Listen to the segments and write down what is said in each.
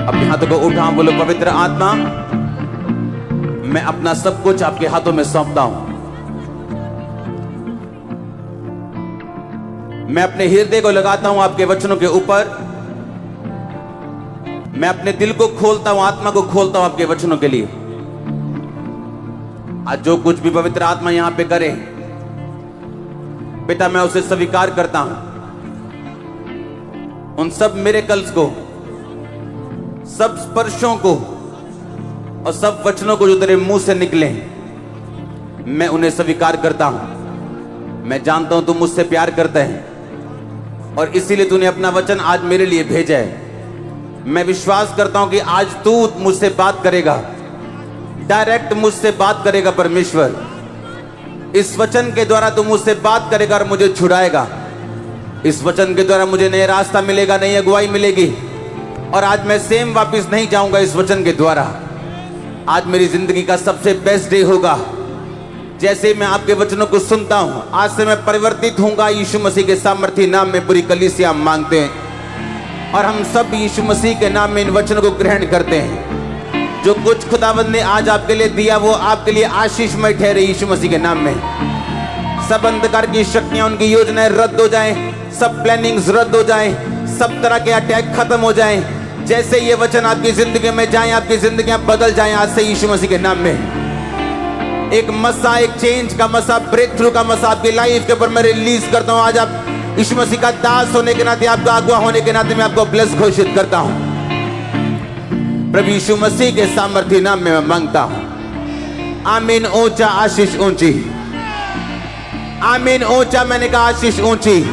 अपने हाथों को उठाओ, बोलो पवित्र आत्मा मैं अपना सब कुछ आपके हाथों में सौंपता हूं। मैं अपने हृदय को लगाता हूं आपके वचनों के ऊपर। मैं अपने दिल को खोलता हूं, आत्मा को खोलता हूं आपके वचनों के लिए। आज जो कुछ भी पवित्र आत्मा यहां पे करे पिता, मैं उसे स्वीकार करता हूं। उन सब मिरेकल्स को, सब स्पर्शों को और सब वचनों को जो तेरे मुंह से निकले मैं उन्हें स्वीकार करता हूं। मैं जानता हूं तुम मुझसे प्यार करते हैं और इसीलिए तूने अपना वचन आज मेरे लिए भेजा है। मैं विश्वास करता हूं कि आज तू मुझसे बात करेगा, डायरेक्ट मुझसे बात करेगा। परमेश्वर, इस वचन के द्वारा तू मुझसे बात करेगा और मुझे छुड़ाएगा। इस वचन के द्वारा मुझे नया रास्ता मिलेगा, नई अगुवाई मिलेगी और आज मैं सेम वापस नहीं जाऊंगा। इस वचन के द्वारा आज मेरी जिंदगी का सबसे बेस्ट डे होगा। जैसे मैं आपके वचनों को सुनता हूं, आज से मैं परिवर्तित होऊंगा। यीशु मसीह के सामर्थी नाम में पूरी कलीसिया मांगते हैं और हम सब यीशु मसीह के नाम में इन वचनों को ग्रहण करते हैं। जो कुछ खुदावंद ने आज आपके लिए दिया वो आपके लिए आशीषमय ठहरे यीशु मसीह के नाम में। सब अंधकार की शक्तियां, उनकी योजनाएं रद्द हो जाएं, सब प्लानिंग्स रद्द हो जाएं, सब तरह के अटैक खत्म हो जाएं। जैसे ये वचन आपकी जिंदगी में जाएं, आपकी जिंदगियां बदल जाएं आज से यीशु मसीह के नाम में। एक मसा, एक चेंज का मसा, ब्रेक थ्रू का मसा आपकी लाइफ के ऊपर मैं रिलीज करता हूं। आज आप यीशु मसीह का दास होने के नाते, आपका अगुआ होने के नाते मैं आपको ब्लेस घोषित करता हूं। प्रभु यीशु मसीह के सामर्थ्य नाम में मैं मांगता हूं। आमीन। ऊंचा आशीष ऊंची। आमीन। ऊंचा, मैंने कहा आशीष ऊंची।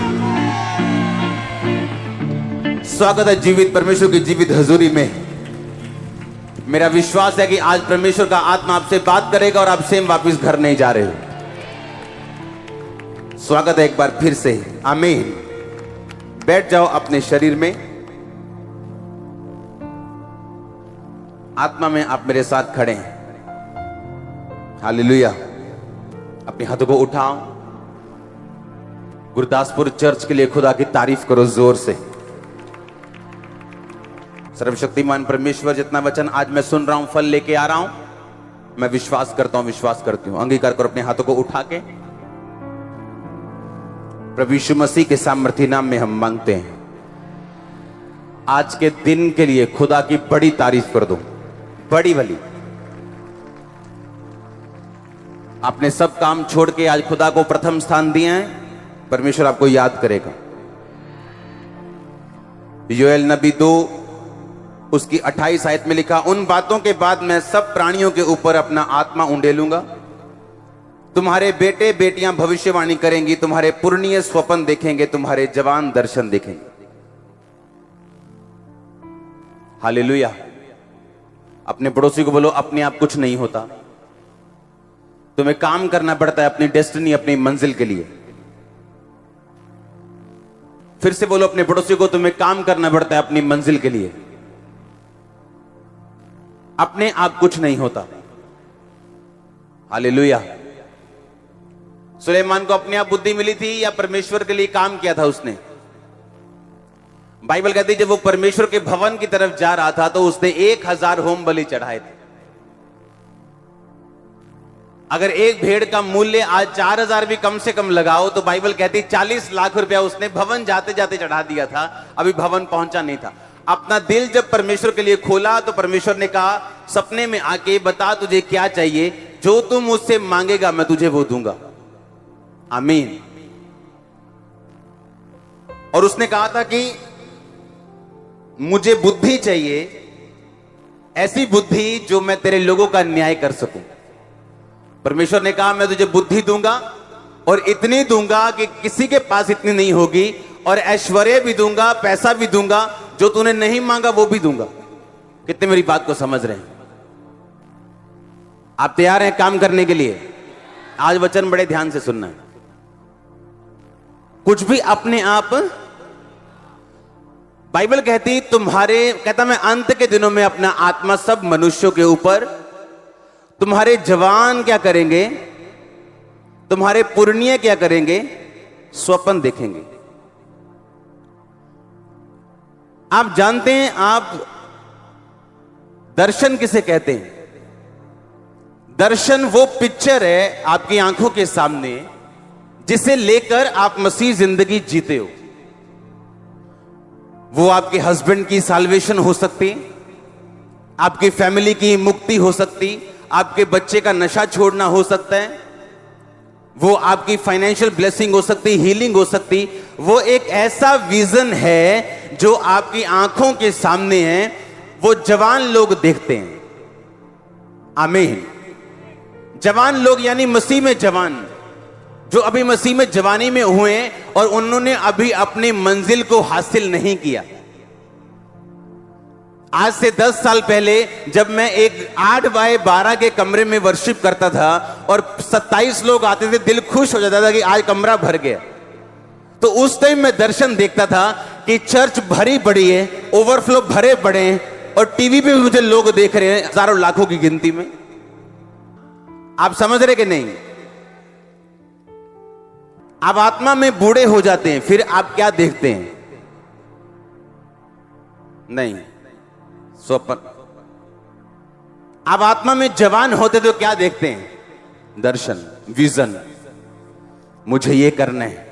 स्वागत है जीवित परमेश्वर की जीवित हजूरी में। मेरा विश्वास है कि आज परमेश्वर का आत्मा आपसे बात करेगा और आप सेम वापस घर नहीं जा रहे हो। स्वागत है एक बार फिर से। आमीन। बैठ जाओ अपने शरीर में। आत्मा में आप मेरे साथ खड़े हैं। हालेलुया। अपने हाथों को उठाओ। गुरदासपुर चर्च के लिए खुदा की तारीफ करो जोर से। सर्वशक्तिमान परमेश्वर, जितना वचन आज मैं सुन रहा हूं, फल लेके आ रहा हूं, मैं विश्वास करता हूं, विश्वास करती हूं। अंगीकार करो अपने हाथों को उठा के। प्रभु यीशु मसीह के सामर्थ्य नाम में हम मांगते हैं। आज के दिन के लिए खुदा की बड़ी तारीफ कर दो, बड़ी वाली। आपने सब काम छोड़ के आज खुदा को प्रथम स्थान दिया है, परमेश्वर आपको याद करेगा। योएल नबी 2 उसकी 28 आयत में लिखा, उन बातों के बाद मैं सब प्राणियों के ऊपर अपना आत्मा उंडेलूंगा। तुम्हारे बेटे बेटियां भविष्यवाणी करेंगी, तुम्हारे पुरनिये स्वप्न देखेंगे, तुम्हारे जवान दर्शन देखेंगे। हालेलुया। अपने पड़ोसी को बोलो, अपने आप कुछ नहीं होता, तुम्हें काम करना पड़ता है अपनी डेस्टिनी, अपनी मंजिल के लिए। फिर से बोलो अपने पड़ोसी को, तुम्हें काम करना पड़ता है अपनी मंजिल के लिए। अपने आप कुछ नहीं होता। हालेलुया। सुलेमान को अपने आप बुद्धि मिली थी या परमेश्वर के लिए काम किया था उसने? बाइबल कहती है जब वो परमेश्वर के भवन की तरफ जा रहा था तो उसने 1000 होम बलि चढ़ाए थे। अगर एक भेड़ का मूल्य आज 4000 भी कम से कम लगाओ तो बाइबल कहती 40 लाख रुपया उसने भवन जाते जाते चढ़ा दिया था। अभी भवन पहुंचा नहीं था। अपना दिल जब परमेश्वर के लिए खोला तो परमेश्वर ने कहा सपने में आके, बता तुझे क्या चाहिए, जो तू मुझसे मांगेगा मैं तुझे वो दूंगा। आमीन। और उसने कहा था कि मुझे बुद्धि चाहिए, ऐसी बुद्धि जो मैं तेरे लोगों का न्याय कर सकूं। परमेश्वर ने कहा मैं तुझे बुद्धि दूंगा और इतनी दूंगा कि किसी के पास इतनी नहीं होगी, और ऐश्वर्य भी दूंगा, पैसा भी दूंगा, जो तूने नहीं मांगा वो भी दूंगा। कितने मेरी बात को समझ रहे हैं? आप तैयार हैं काम करने के लिए? आज वचन बड़े ध्यान से सुनना है। कुछ भी अपने आप, बाइबल कहती कहता मैं अंत के दिनों में अपना आत्मा सब मनुष्यों के ऊपर, तुम्हारे जवान क्या करेंगे, तुम्हारे पुरनिये क्या करेंगे, स्वप्न देखेंगे। आप जानते हैं, आप दर्शन किसे कहते हैं? दर्शन वो पिक्चर है आपकी आंखों के सामने जिसे लेकर आप मसीह जिंदगी जीते हो। वो आपके हस्बैंड की साल्वेशन हो सकती, आपकी फैमिली की मुक्ति हो सकती, आपके बच्चे का नशा छोड़ना हो सकता है, वो आपकी फाइनेंशियल ब्लेसिंग हो सकती, हीलिंग हो सकती। वो एक ऐसा विजन है जो आपकी आंखों के सामने है, वो जवान लोग देखते हैं। आमीन। जवान लोग यानी मसीह में जवान, जो अभी मसीह में जवानी में हुए और उन्होंने अभी अपनी मंजिल को हासिल नहीं किया। आज से 10 साल पहले जब मैं एक 8 बाय 12 के कमरे में वर्शिप करता था और 27 लोग आते थे, दिल खुश हो जाता था कि आज कमरा भर गया। तो उस टाइम मैं दर्शन देखता था कि चर्च भरी पड़ी है, ओवरफ्लो भरे पड़े हैं और टीवी पे भी मुझे लोग देख रहे हैं हजारों लाखों की गिनती में। आप समझ रहे कि नहीं? आप आत्मा में बूढ़े हो जाते हैं, फिर आप क्या देखते हैं? नहीं, स्वप्न। आप आत्मा में जवान होते तो क्या देखते हैं? दर्शन, विजन। मुझे ये करना है,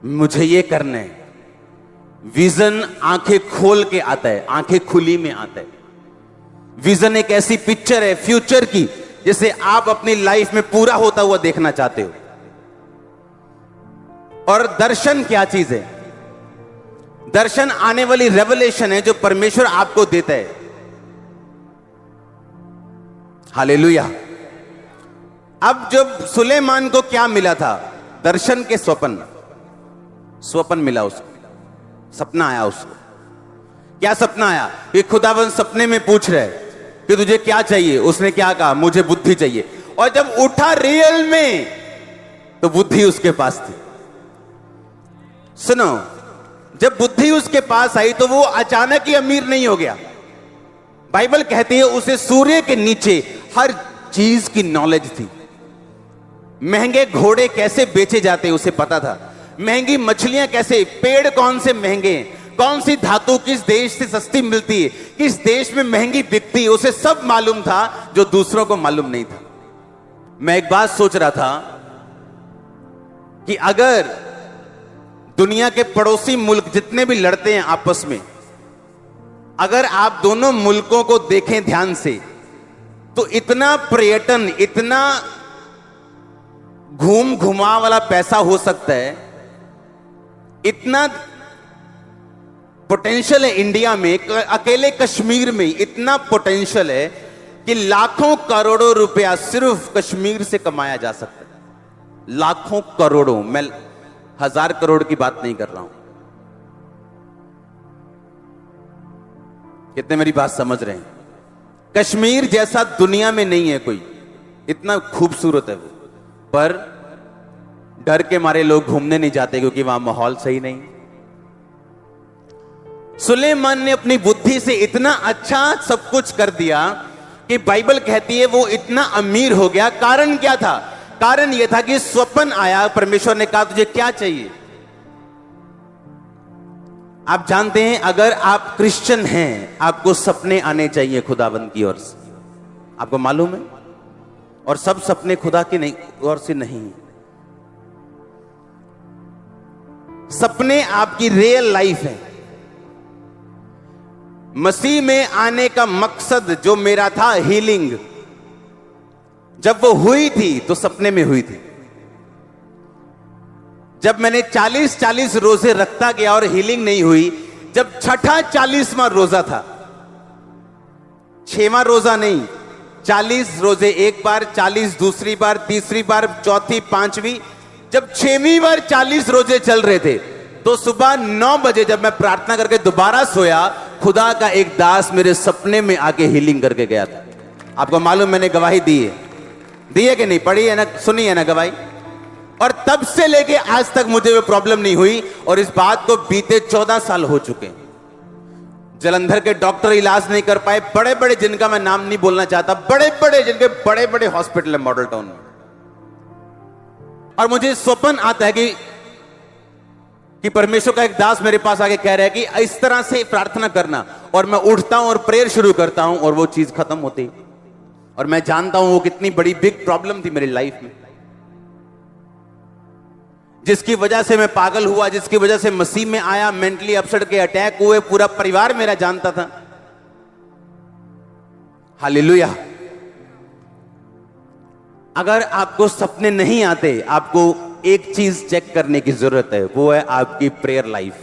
मुझे ये करना है। विजन आंखें खोल के आता है, आंखें खुली में आता है। विजन एक ऐसी पिक्चर है फ्यूचर की जिसे आप अपनी लाइफ में पूरा होता हुआ देखना चाहते हो। और दर्शन क्या चीज है? दर्शन आने वाली रेवलेशन है जो परमेश्वर आपको देता है। हालेलुया। अब जब सुलेमान को क्या मिला था? दर्शन के स्वप्न, स्वप्न मिला उसको, सपना आया उसको। क्या सपना आया? कि खुदावन सपने में पूछ रहे कि तुझे क्या चाहिए? उसने क्या कहा? मुझे बुद्धि चाहिए। और जब उठा रियल में तो बुद्धि उसके पास थी। सुनो, जब बुद्धि उसके पास आई तो वो अचानक ही अमीर नहीं हो गया। बाइबल कहती है उसे सूर्य के नीचे हर चीज की नॉलेज थी। महंगे घोड़े कैसे बेचे जाते उसे पता था, महंगी मछलियां कैसे, पेड़ कौन से महंगे, कौन सी धातु किस देश से सस्ती मिलती है, किस देश में महंगी बिकती है, उसे सब मालूम था जो दूसरों को मालूम नहीं था। मैं एक बात सोच रहा था कि अगर दुनिया के पड़ोसी मुल्क जितने भी लड़ते हैं आपस में, अगर आप दोनों मुल्कों को देखें ध्यान से तो इतना पर्यटन, इतना घूम घुमा वाला पैसा हो सकता है, इतना पोटेंशियल है इंडिया में। अकेले कश्मीर में इतना पोटेंशियल है कि लाखों करोड़ों रुपया सिर्फ कश्मीर से कमाया जा सकता है। लाखों करोड़ों, मैं 1000 करोड़ की बात नहीं कर रहा हूं। कितने मेरी बात समझ रहे हैं? कश्मीर जैसा दुनिया में नहीं है कोई, इतना खूबसूरत है वो, पर डर के मारे लोग घूमने नहीं जाते क्योंकि वहां माहौल सही नहीं। सुलेमान ने अपनी बुद्धि से इतना अच्छा सब कुछ कर दिया कि बाइबल कहती है वो इतना अमीर हो गया। कारण क्या था? कारण यह था कि स्वप्न आया, परमेश्वर ने कहा तुझे क्या चाहिए? आप जानते हैं अगर आप क्रिश्चियन हैं आपको सपने आने चाहिए खुदावंद की ओर से, आपको मालूम है? और सब सपने खुदा की नहीं ओर से नहीं। सपने आपकी रियल लाइफ है। मसीह में आने का मकसद जो मेरा था, हीलिंग, जब वो हुई थी तो सपने में हुई थी। जब मैंने 40 रोजे रखता गया और हीलिंग नहीं हुई, जब छठा 40वां रोजा था, 6वां रोजा नहीं, 40 रोजे, एक बार 40, दूसरी बार, तीसरी बार, चौथी, 5वीं, जब 6वीं बार 40 रोजे चल रहे थे तो सुबह 9 बजे जब मैं प्रार्थना करके दोबारा सोया, खुदा का एक दास मेरे सपने में आके हीलिंग करके गया था। आपको मालूम, मैंने गवाही दी है कि नहीं? पढ़ी है ना, सुनी है ना गवाही? और तब से लेके आज तक मुझे वो प्रॉब्लम नहीं हुई और इस बात को बीते 14 साल हो चुके। जलंधर के डॉक्टर इलाज नहीं कर पाए, बड़े बड़े, जिनका मैं नाम नहीं बोलना चाहता, बड़े बड़े, जिनके बड़े बड़े हॉस्पिटल है मॉडल टाउन में। और मुझे स्वप्न आता है कि कि परमेश्वर का एक दास मेरे पास आके कह रहा है कि इस तरह से प्रार्थना करना, और मैं उठता हूं और प्रेयर शुरू करता हूं और वो चीज खत्म होती, और मैं जानता हूं वो कितनी बड़ी बिग प्रॉब्लम थी मेरी लाइफ में, जिसकी वजह से मैं पागल हुआ, जिसकी वजह से मसीह में आया, मेंटली अपसेट के अटैक हुए, पूरा परिवार मेरा जानता था। हालेलुया। अगर आपको सपने नहीं आते, आपको एक चीज चेक करने की जरूरत है, वो है आपकी प्रेयर लाइफ।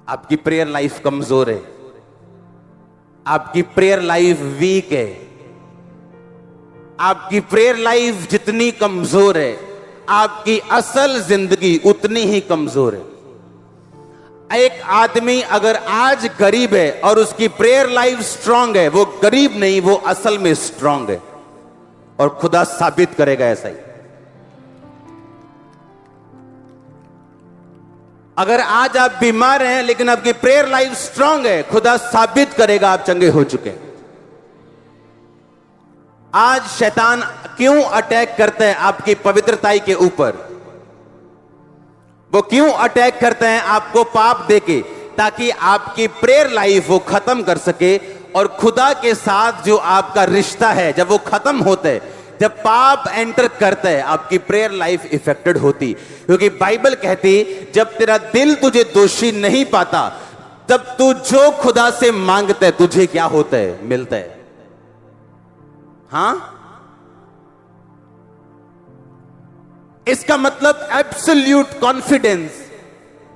आपकी प्रेयर लाइफ कमजोर है, आपकी प्रेयर लाइफ वीक है। आपकी प्रेयर लाइफ जितनी कमजोर है, आपकी असल जिंदगी उतनी ही कमजोर है। एक आदमी अगर आज गरीब है और उसकी प्रेयर लाइफ स्ट्रांग है, वो गरीब नहीं, वो असल में स्ट्रांग है, और खुदा साबित करेगा ऐसा ही। अगर आज आप बीमार हैं लेकिन आपकी प्रेयर लाइफ स्ट्रांग है, खुदा साबित करेगा आप चंगे हो चुके हैं। आज शैतान क्यों अटैक करते हैं आपकी पवित्रताई के ऊपर? वो क्यों अटैक करते हैं आपको पाप देके? ताकि आपकी प्रेयर लाइफ वो खत्म कर सके, और खुदा के साथ जो आपका रिश्ता है जब वो खत्म होता है, जब पाप एंटर करता है, आपकी प्रेयर लाइफ इफेक्टेड होती। क्योंकि बाइबल कहती जब तेरा दिल तुझे दोषी नहीं पाता, तब तू जो खुदा से मांगता है तुझे क्या होता है? मिलता है। हां, इसका मतलब एब्सोल्यूट कॉन्फिडेंस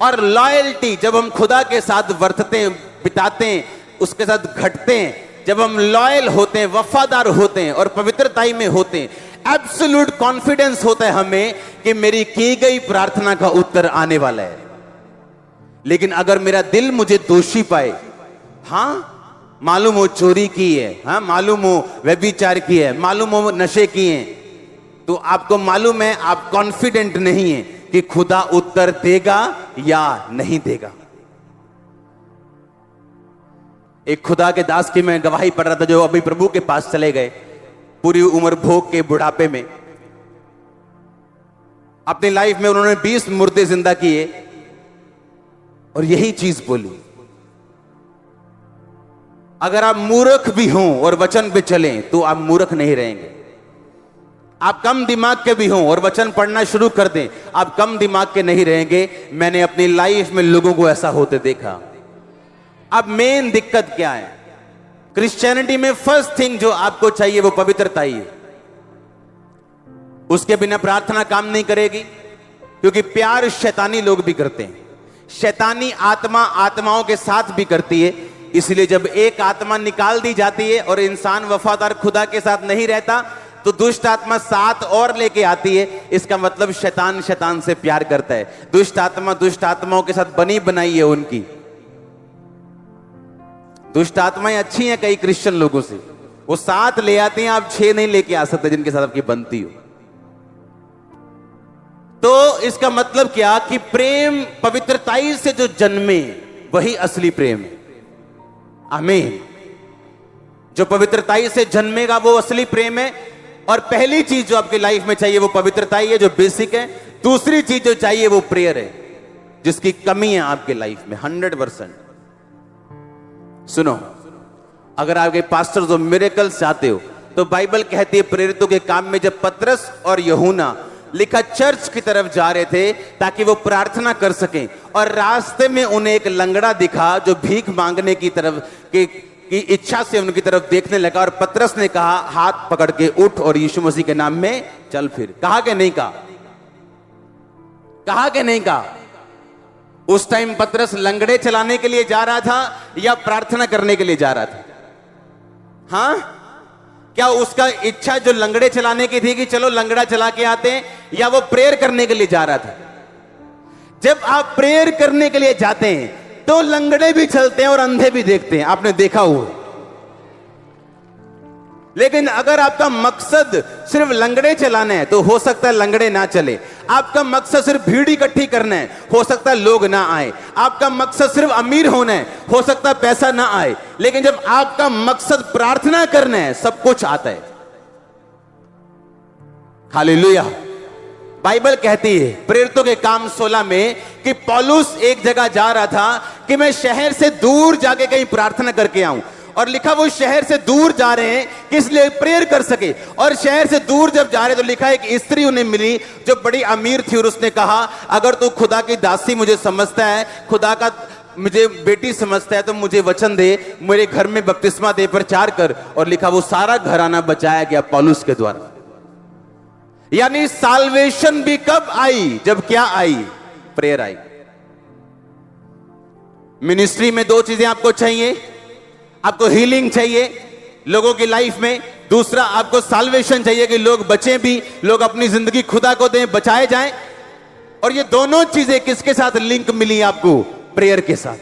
और लॉयल्टी जब हम खुदा के साथ वर्तते हैं, बिताते हैं, उसके साथ घटते हैं, जब हम लॉयल होते हैं, वफादार होते हैं और पवित्रताई में होते हैं, एब्सोल्यूट कॉन्फिडेंस होता है हमें कि मेरी की गई प्रार्थना का उत्तर आने वाला है। लेकिन अगर मेरा दिल मुझे दोषी पाए, हां मालूम हो चोरी की है, हाँ मालूम हो व्यभिचार की है, मालूम हो नशे किए हैं, तो आपको मालूम है आप कॉन्फिडेंट नहीं है कि खुदा उत्तर देगा या नहीं देगा। एक खुदा के दास की मैं गवाही पढ़ रहा था, जो अभी प्रभु के पास चले गए, पूरी उम्र भोग के बुढ़ापे में। अपनी लाइफ में उन्होंने 20 मुर्दे जिंदा किए और यही चीज बोली, अगर आप मूर्ख भी हों और वचन पे चलें तो आप मूर्ख नहीं रहेंगे। आप कम दिमाग के भी हों और वचन पढ़ना शुरू कर दें, आप कम दिमाग के नहीं रहेंगे। मैंने अपनी लाइफ में लोगों को ऐसा होते देखा। अब मेन दिक्कत क्या है? क्रिश्चियनिटी में फर्स्ट थिंग जो आपको चाहिए वो पवित्रता ही है। उसके बिना प्रार्थना काम नहीं करेगी, क्योंकि प्यार शैतानी लोग भी करते हैं, शैतानी आत्मा आत्माओं के साथ भी करती है। इसलिए जब एक आत्मा निकाल दी जाती है और इंसान वफादार खुदा के साथ नहीं रहता, तो दुष्ट आत्मा 7 और लेके आती है। इसका मतलब शैतान शैतान से प्यार करता है। दुष्ट आत्मा दुष्ट आत्माओं के साथ बनी बनाई है उनकी। दुष्ट आत्माएं अच्छी हैं कई क्रिश्चियन लोगों से, वो 7 ले आती हैं, आप 6 नहीं लेके आ सकते जिनके साथ आपकी बनती हो। तो इसका मतलब क्या कि प्रेम पवित्रताई से जो जन्मे वही असली प्रेम है। आमीन। जो पवित्रताई से जन्मेगा वो असली प्रेम है। और पहली चीज जो आपकी लाइफ में चाहिए वो पवित्रताई है, जो बेसिक है। दूसरी चीज जो चाहिए वो प्रेयर है, जिसकी कमी है आपके लाइफ में 100%। सुनो, अगर आपके पास्टर जो मिरेकल्स चाहते हो, तो बाइबल कहती है प्रेरितों के काम में जब पतरस और यूहन्ना लिखा चर्च की तरफ जा रहे थे ताकि वो प्रार्थना कर सकें, और रास्ते में उन्हें एक लंगड़ा दिखा जो भीख मांगने की तरफ की इच्छा से उनकी तरफ देखने लगा, और पतरस ने कहा हाथ पकड़ के उठ और यीशु मसीह के नाम में चल फिर। कहा कि नहीं कहा? कहा कि नहीं कहा? उस टाइम पतरस लंगड़े चलाने के लिए जा रहा था या प्रार्थना करने के लिए जा रहा था? हां, क्या उसका इच्छा जो लंगड़े चलाने की थी कि चलो लंगड़ा चला के आते हैं, या वो प्रेयर करने के लिए जा रहा था? जब आप प्रेयर करने के लिए जाते हैं तो लंगड़े भी चलते हैं और अंधे भी देखते हैं, आपने देखा हुआ। लेकिन अगर आपका मकसद सिर्फ लंगड़े चलाना है तो हो सकता है लंगड़े ना चले। आपका मकसद सिर्फ भीड़ इकट्ठी करना है, हो सकता है लोग ना आए। आपका मकसद सिर्फ अमीर होना है, हो सकता है पैसा ना आए। लेकिन जब आपका मकसद प्रार्थना करना है, सब कुछ आता है। हालेलुया। बाइबल कहती है प्रेरितों के काम 16 में कि पौलुस एक जगह जा रहा था कि मैं शहर से दूर जाके कहीं प्रार्थना करके आऊं, और लिखा वो शहर से दूर जा रहे हैं किस लिए? प्रेयर कर सके। और शहर से दूर जब जा रहे तो लिखा एक स्त्री उन्हें मिली जो बड़ी अमीर थी, और उसने कहा अगर तू खुदा की दासी मुझे समझता है, खुदा का मुझे बेटी समझता है, तो मुझे वचन दे, मेरे घर में बपतिस्मा दे, प्रचार कर। और लिखा वो सारा घराना बचाया गया पौलुस के द्वारा। यानी साल्वेशन भी कब आई? जब क्या आई? प्रेयर आई। मिनिस्ट्री में दो चीजें आपको चाहिए, आपको हीलिंग चाहिए लोगों की लाइफ में, दूसरा आपको साल्वेशन चाहिए कि लोग बचें भी, लोग अपनी जिंदगी खुदा को दें, बचाए जाएं। और ये दोनों चीजें किसके साथ लिंक मिली आपको? प्रेयर के साथ।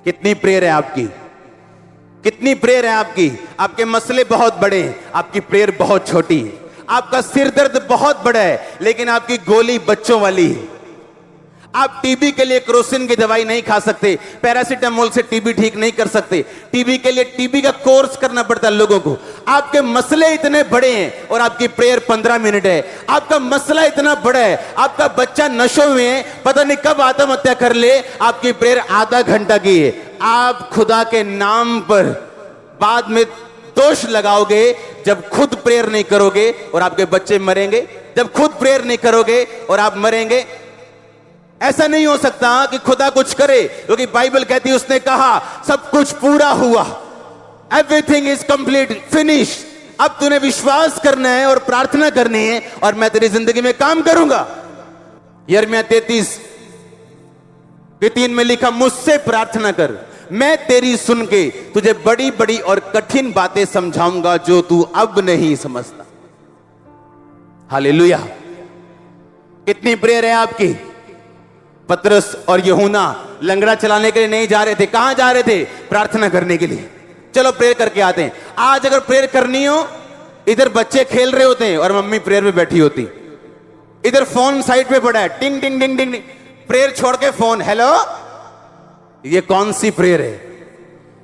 कितनी प्रेयर है आपकी? कितनी प्रेयर है आपकी? आपके मसले बहुत बड़े हैं, आपकी प्रेयर बहुत छोटी है। आपका सिर दर्द बहुत बड़ा है, लेकिन आपकी गोली बच्चों वाली है। आप टीबी के लिए क्रोसिन की दवाई नहीं खा सकते, पैरासीटामोल से टीबी ठीक नहीं कर सकते। टीबी के लिए टीबी का कोर्स करना पड़ता है लोगों को। आपके मसले इतने बड़े हैं और आपकी प्रेयर 15 मिनट है। आपका मसला इतना बड़ा है, आपका बच्चा नशों में है, पता नहीं कब आत्महत्या कर ले, आपकी प्रेयर आधा घंटा की है। आप खुदा के नाम पर बाद में दोष लगाओगे जब खुद प्रेयर नहीं करोगे और आपके बच्चे मरेंगे, जब खुद प्रेयर नहीं करोगे और आप मरेंगे। ऐसा नहीं हो सकता कि खुदा कुछ करे, क्योंकि बाइबल कहती है उसने कहा सब कुछ पूरा हुआ, एवरीथिंग इज कंप्लीट, फिनिश। अब तूने विश्वास करना है और प्रार्थना करनी है और मैं तेरी जिंदगी में काम करूंगा। यिर्मयाह 33:3 में लिखा मुझसे प्रार्थना कर, मैं तेरी सुन के तुझे बड़ी बड़ी और कठिन बातें समझाऊंगा जो तू अब नहीं समझता। हालेलुया। कितनी प्रेयर है आपकी? पतरस और यूहन्ना लंगड़ा चलाने के लिए नहीं जा रहे थे। कहां जा रहे थे? प्रार्थना करने के लिए। चलो प्रेयर करके आते हैं। आज अगर प्रेयर करनी हो, इधर बच्चे खेल रहे होते हैं और मम्मी प्रेयर में बैठी होती, इधर फोन साइड पे पड़ा है, टिंग टिंग टिंग टिंग, प्रेयर छोड़ के फोन, हेलो। ये कौन सी प्रेयर है?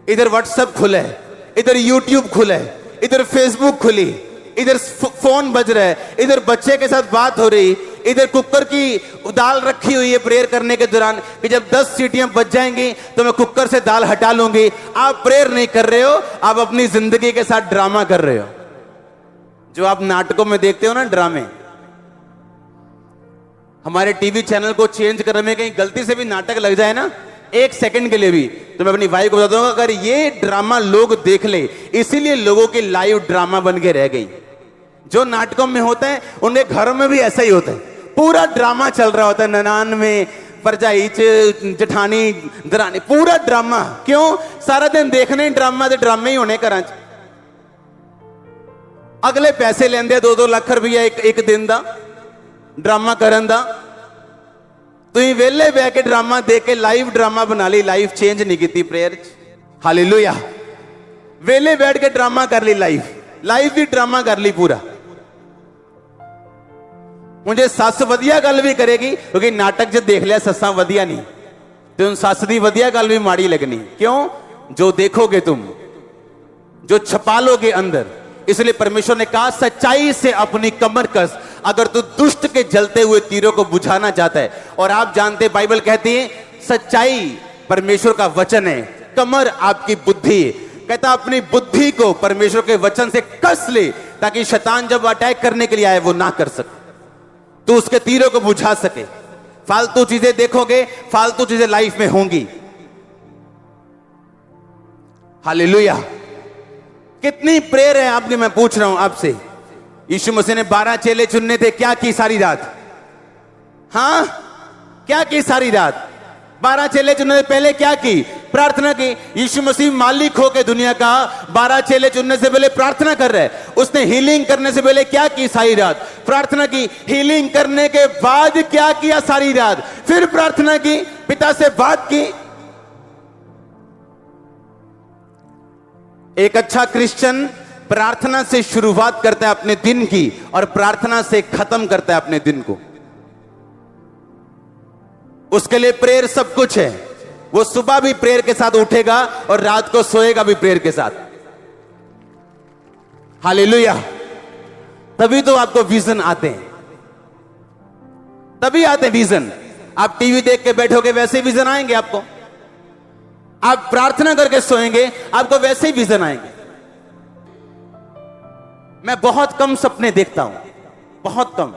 इधर व्हाट्सएप खुला है, इधर यूट्यूब खुला है, इधर फेसबुक खुली, इधर फोन बज रहा है, इधर बच्चे के साथ बात हो रही, इधर कुकर की दाल रखी हुई है प्रेयर करने के दौरान कि जब 10 सीटियां बज जाएंगी तो मैं कुकर से दाल हटा लूंगी। आप प्रेयर नहीं कर रहे हो, आप अपनी जिंदगी के साथ ड्रामा कर रहे हो। जो आप नाटकों में देखते हो ना ड्रामे, हमारे टीवी चैनल को चेंज करने में कहीं गलती से भी नाटक लग जाए ना, 1 सेकंड के लिए भी, तो मैं अपनी वाइफ को बता दूंगा अगर ये ड्रामा लोग देख ले, इसीलिए लोगों की लाइव ड्रामा बन के रह गई। जो नाटकों में होता है उनके घरों में भी ऐसा ही होता है, पूरा ड्रामा चल रहा होता है, ननान में परजाई जठानी दरानी, पूरा ड्रामा। क्यों? सारा दिन देखने ड्रामा, तो ड्रामे ही होने घर। अगले पैसे लेंदे 2-2 लाख रुपया एक दिन का ड्रामा करन दा, तुम वेले बह के ड्रामा देख के लाइव ड्रामा बना ली, लाइफ चेंज नहीं की प्रेयर। हालेलुया। वेले बैठ के ड्रामा कर ली, लाइफ भी ड्रामा कर ली पूरा। मुझे सस वधिया गल भी करेगी, क्योंकि नाटक जो देख लिया ससा वधिया नहीं, तो सस की वधिया गल भी माड़ी लगनी। क्यों? जो देखोगे तुम, जो छपा लोगे अंदर। इसलिए परमेश्वर ने कहा सच्चाई से अपनी कमर कस, अगर तू दुष्ट के जलते हुए तीरों को बुझाना चाहता है। और आप जानते बाइबल कहती है सच्चाई परमेश्वर का वचन है, कमर आपकी बुद्धि। कहता अपनी बुद्धि को परमेश्वर के वचन से कस ले, ताकि शैतान जब अटैक करने के लिए आए वो ना कर सके, तो उसके तीरों को बुझा सके। फालतू चीजें देखोगे, फालतू चीजें लाइफ में होंगी। हालेलुया। कितनी प्रेयर है आपकी? मैं पूछ रहा हूं आपसे। यीशु मसीह ने 12 चेले चुनने थे, क्या की सारी रात? हां, क्या की सारी रात? 12 चेले चुनने से पहले क्या की? प्रार्थना की। यीशु मसीह मालिक होकर दुनिया का 12 चेले चुनने से पहले प्रार्थना कर रहे हैं। उसने हीलिंग करने से पहले क्या की? सारी रात प्रार्थना की। हीलिंग करने के बाद क्या किया? सारी रात फिर प्रार्थना की, पिता से बात की। एक अच्छा क्रिश्चियन प्रार्थना से शुरुआत करता है अपने दिन की, और प्रार्थना से खत्म करता है अपने दिन को। उसके लिए प्रेयर सब कुछ है। वो सुबह भी प्रेयर के साथ उठेगा और रात को सोएगा भी प्रेयर के साथ। हालेलुया। तभी तो आपको विजन आते हैं। तभी आते विजन। आप टीवी देख के बैठोगे वैसे विजन आएंगे आपको, आप प्रार्थना करके सोएंगे आपको वैसे ही विजन आएंगे। मैं बहुत कम सपने देखता हूं, बहुत कम।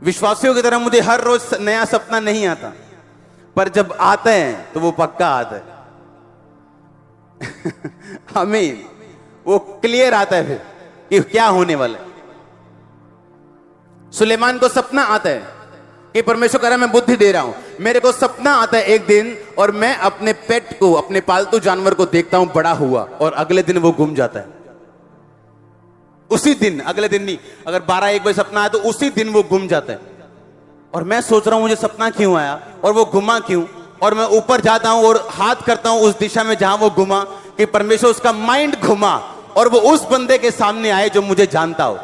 विश्वासियों की तरह मुझे हर रोज नया सपना नहीं आता, पर जब आते हैं तो वो पक्का आता है। आमीन। वो क्लियर आता है फिर कि क्या होने वाला है। सुलेमान को सपना आता है कि परमेश्वर कह रहा है मैं बुद्धि दे रहा हूं। मेरे को सपना आता है एक दिन, और मैं अपने पेट को, अपने पालतू जानवर को देखता हूं बड़ा हुआ, और अगले दिन वो गुम जाता है। उसी दिन, अगले दिन नहीं, अगर 12-1 बजे सपना आया तो उसी दिन वो गुम जाता है। और मैं सोच रहा हूं मुझे सपना क्यों आया और वो गुमा क्यों, और मैं ऊपर जाता हूं और हाथ करता हूं उस दिशा में जहां वो गुमा, कि परमेश्वर उसका माइंड घुमा और वो उस बंदे के सामने आए जो मुझे जानता हो।